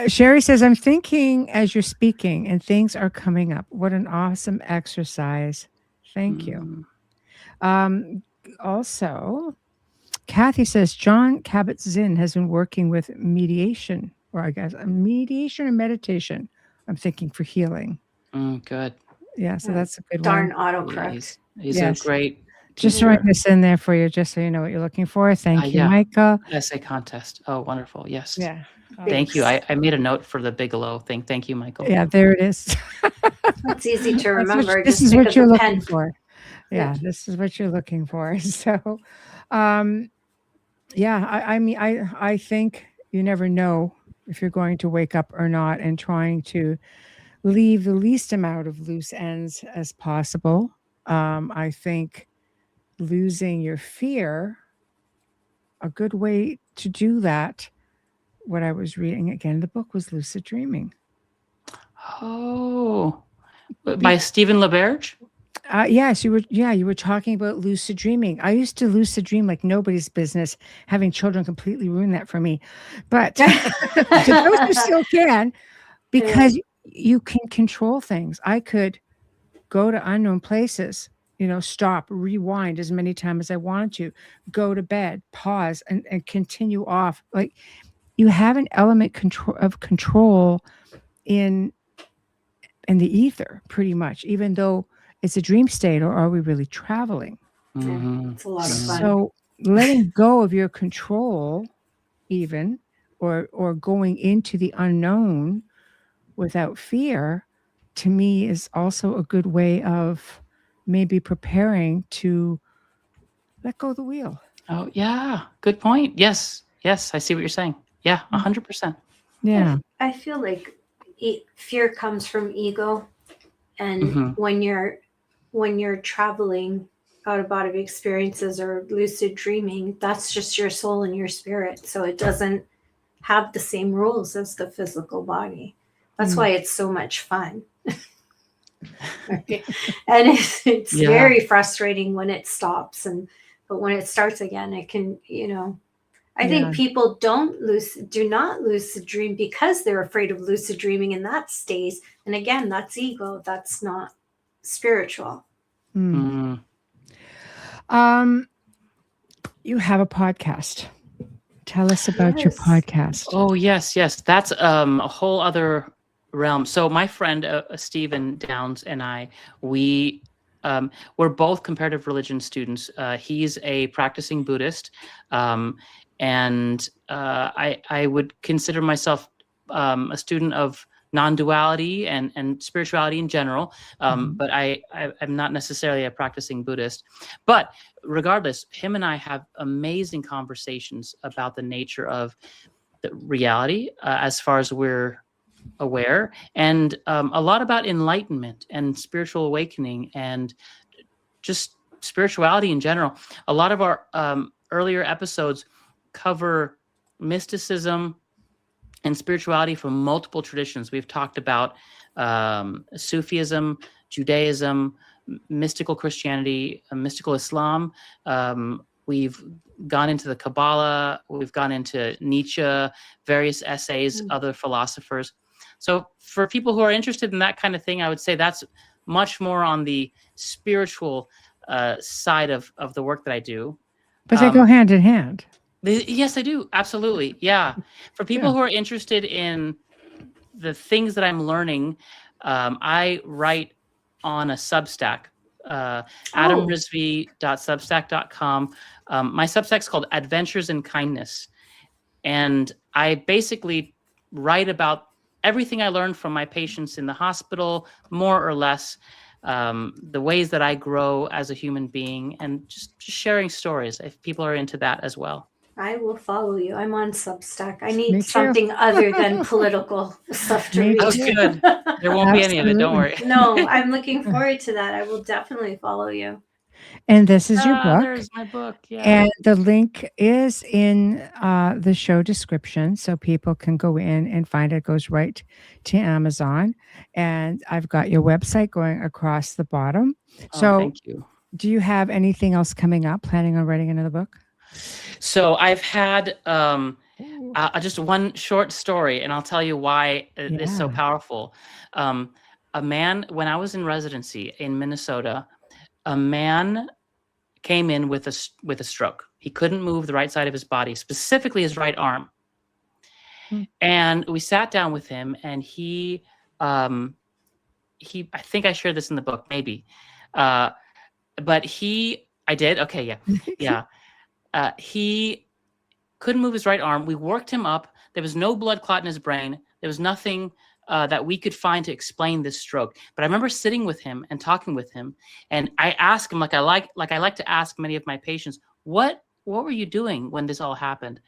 Sherry says, I'm thinking as you're speaking and things are coming up. What an awesome exercise. Thank you. Also, Kathy says, John Kabat-Zinn has been working with mediation, or I guess mediation and meditation, I'm thinking, for healing. Good. Yeah, so that's a good Darn one. autocorrect. He's a great Just teacher. write this in there for you, just so you know what you're looking for. Thank you, Michael. Essay contest. Oh, wonderful. Yes. Yeah. Thank you. I made a note for the Bigelow thing. Thank you, Michael. Yeah, there it is. It's easy to remember. This is what you're looking for. Yeah, this is what you're looking for. So, I mean, I think you never know if you're going to wake up or not, and trying to leave the least amount of loose ends as possible. I think losing your fear, a good way to do that, what I was reading again, the book was Lucid Dreaming. Oh, by Stephen LaBerge? Yes, you were talking about lucid dreaming. I used to lucid dream like nobody's business. Having children completely ruined that for me. But to those who still can, because you can control things. I could go to unknown places, stop, rewind as many times as I wanted to, go to bed, pause, and continue off. Like, you have an element of control in the ether, pretty much, even though it's a dream state, or are we really traveling? It's a lot of fun. So letting go of your control, even, or going into the unknown without fear, to me is also a good way of maybe preparing to let go of the wheel. Oh, yeah. Good point. Yes. Yes. I see what you're saying. Yeah. 100%. Yeah. I feel like fear comes from ego. And when you're traveling out of body experiences or lucid dreaming, that's just your soul and your spirit. So it doesn't have the same rules as the physical body. That's why it's so much fun. And it's very frustrating when it stops, but when it starts again, it can, I think people do not lucid dream because they're afraid of lucid dreaming, and that stays. And again, that's ego. That's not spiritual. You have a podcast. Tell us about your podcast. Oh, yes. That's a whole other realm. So my friend Stephen Downs and I, we're both comparative religion students. He's a practicing Buddhist, and I would consider myself a student of non-duality and spirituality in general, but I'm not necessarily a practicing Buddhist. But regardless, him and I have amazing conversations about the nature of the reality as far as we're aware, and a lot about enlightenment and spiritual awakening and just spirituality in general. A lot of our earlier episodes cover mysticism and spirituality from multiple traditions. We've talked about Sufism, Judaism, mystical Christianity, mystical Islam. We've gone into the Kabbalah. We've gone into Nietzsche, various essays, other philosophers. So for people who are interested in that kind of thing, I would say that's much more on the spiritual side of the work that I do. But they go hand in hand. Yes, I do. Absolutely. Yeah. For people who are interested in the things that I'm learning, I write on a Substack, adamrizvi.substack.com. My Substack's called Adventures in Kindness. And I basically write about everything I learned from my patients in the hospital, more or less, the ways that I grow as a human being, and just sharing stories if people are into that as well. I will follow you. I'm on Substack. I need something other than political stuff to read. Oh, good. There won't be any of it. Don't worry. No, I'm looking forward to that. I will definitely follow you. And this is your book. There's my book. Yeah. And the link is in the show description, so people can go in and find it. It goes right to Amazon. And I've got your website going across the bottom. So thank you. Do you have anything else coming up? Planning on writing another book? So I've had just one short story, and I'll tell you why it's so powerful. A man, when I was in residency in Minnesota, a man came in with a stroke. He couldn't move the right side of his body, specifically his right arm. And we sat down with him, and he I think I shared this in the book, maybe. But I did? Okay, yeah. He couldn't move his right arm. We worked him up. There was no blood clot in his brain. There was nothing that we could find to explain this stroke. But I remember sitting with him and talking with him, and I asked him, like I like to ask many of my patients, what were you doing when this all happened?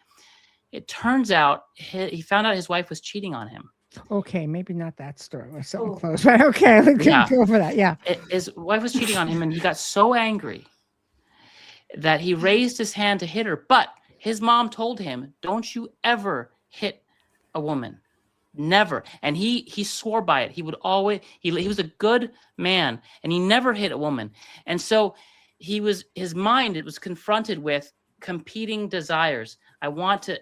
It turns out he found out his wife was cheating on him. Okay, maybe not that story. We're so close, but okay, let's go for that. Yeah, his wife was cheating on him, and he got so angry that he raised his hand to hit her. But his mom told him, "Don't you ever hit a woman, never." And he swore by it. He would always. He was a good man, and he never hit a woman. And so his mind was confronted with competing desires. I want to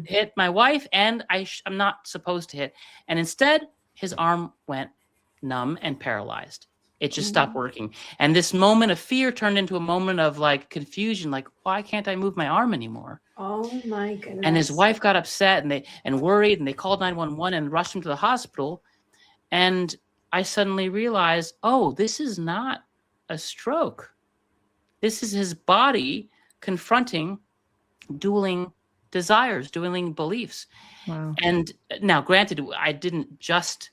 hit my wife, and I'm not supposed to hit. And instead, his arm went numb and paralyzed. It just stopped working. And this moment of fear turned into a moment of like confusion, like, why can't I move my arm anymore? Oh my goodness. And his wife got upset and worried, and they called 911 and rushed him to the hospital. And I suddenly realized, oh, this is not a stroke. This is his body confronting dueling desires, dueling beliefs. Wow. And now, granted, I didn't just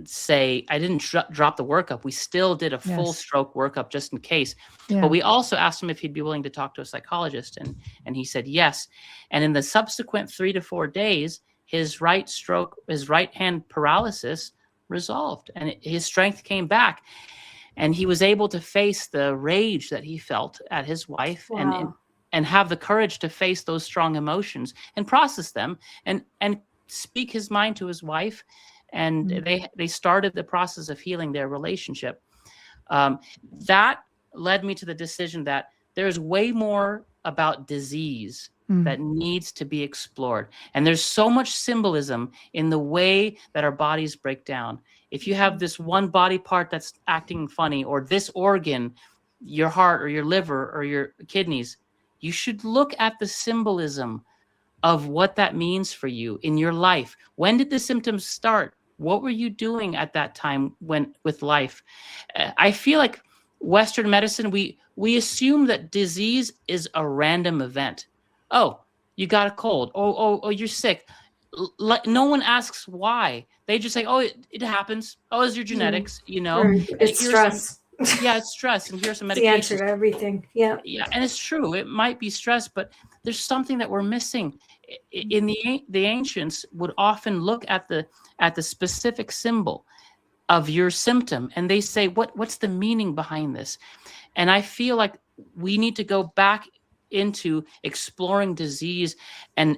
say, I didn't drop the workup. We still did a full stroke workup just in case. Yeah. But we also asked him if he'd be willing to talk to a psychologist, and he said yes. And in the subsequent 3 to 4 days, his right hand paralysis resolved, and his strength came back. And he was able to face the rage that he felt at his wife. Wow. And have the courage to face those strong emotions and process them and speak his mind to his wife. And they started the process of healing their relationship. That led me to the decision that there's way more about disease that needs to be explored. And there's so much symbolism in the way that our bodies break down. If you have this one body part that's acting funny, or this organ, your heart or your liver or your kidneys, you should look at the symbolism of what that means for you in your life. When did the symptoms start? What were you doing at that time with life? I feel like Western medicine, we assume that disease is a random event. Oh, you got a cold. Oh, you're sick. No one asks why. They just say, oh, it happens. Oh, it's your genetics, you know. It's stress. It's stress, and here's some medications. The answer to everything. Yeah, and it's true. It might be stress, but there's something that we're missing. In the ancients would often look at the specific symbol of your symptom, and they say, what's the meaning behind this? And I feel like we need to go back into exploring disease and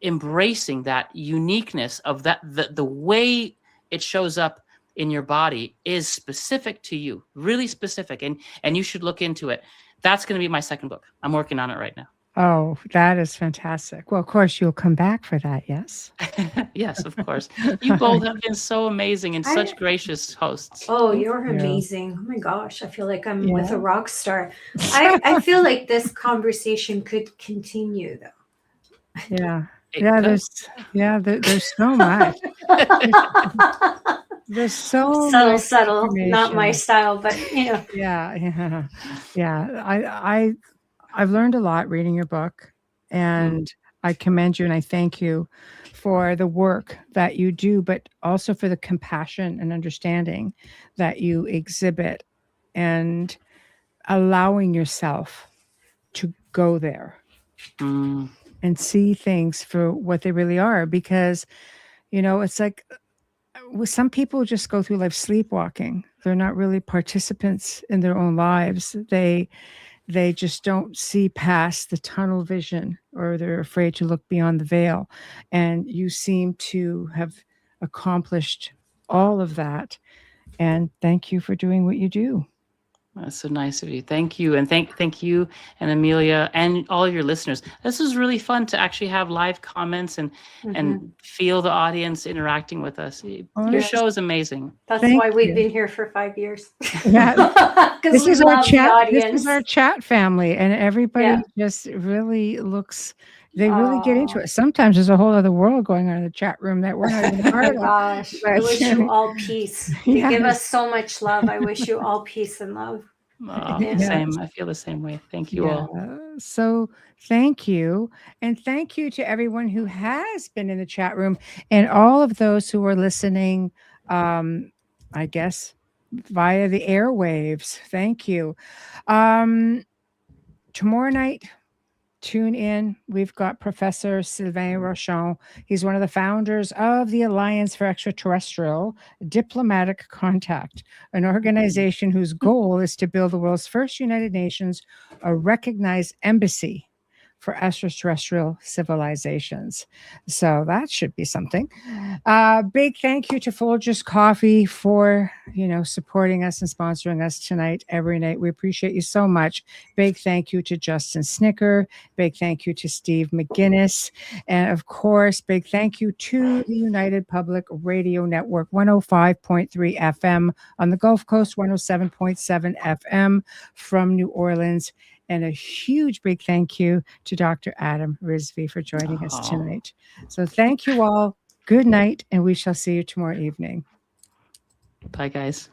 embracing that uniqueness of that the way it shows up in your body is specific to you, really specific, and you should look into it. That's going to be my second book. I'm working on it right now. Oh, that is fantastic. Well, of course, you'll come back for that, yes? Yes, of course. You both have been so amazing and such gracious hosts. Oh, you're amazing. Oh my gosh, I feel like I'm with a rock star. I feel like this conversation could continue, though. Yeah. There's so much. There's so subtle, not my style, but you know. Yeah. I've learned a lot reading your book, and I commend you and I thank you for the work that you do, but also for the compassion and understanding that you exhibit and allowing yourself to go there and see things for what they really are. Because, you know, it's like some people just go through life sleepwalking. They're not really participants in their own lives. They just don't see past the tunnel vision, or they're afraid to look beyond the veil. And you seem to have accomplished all of that. And thank you for doing what you do. That's so nice of you. Thank you. And thank you and Amelia and all of your listeners. This was really fun to actually have live comments and feel the audience interacting with us. Your show is amazing. That's why we've been here for 5 years. Yeah. This is our chat. This is our chat family, and everybody just really looks. They really get into it. Sometimes there's a whole other world going on in the chat room that we're not even part of. Gosh, I wish you all peace. You give us so much love. I wish you all peace and love. Same. I feel the same way. Thank you all. So thank you. And thank you to everyone who has been in the chat room, and all of those who are listening, I guess, via the airwaves. Thank you. Tomorrow night, tune in. We've got Professor Sylvain Rochon. He's one of the founders of the Alliance for Extraterrestrial Diplomatic Contact, an organization whose goal is to build the world's first United Nations, a recognized embassy for extraterrestrial civilizations. So that should be something. Big thank you to Folgers Coffee for, supporting us and sponsoring us tonight, every night. We appreciate you so much. Big thank you to Justin Snicker. Big thank you to Steve McGinnis. And of course, big thank you to the United Public Radio Network, 105.3 FM on the Gulf Coast, 107.7 FM from New Orleans. And a huge big thank you to Dr. Adam Rizvi for joining us tonight. So thank you all. Good night, and we shall see you tomorrow evening. Bye, guys.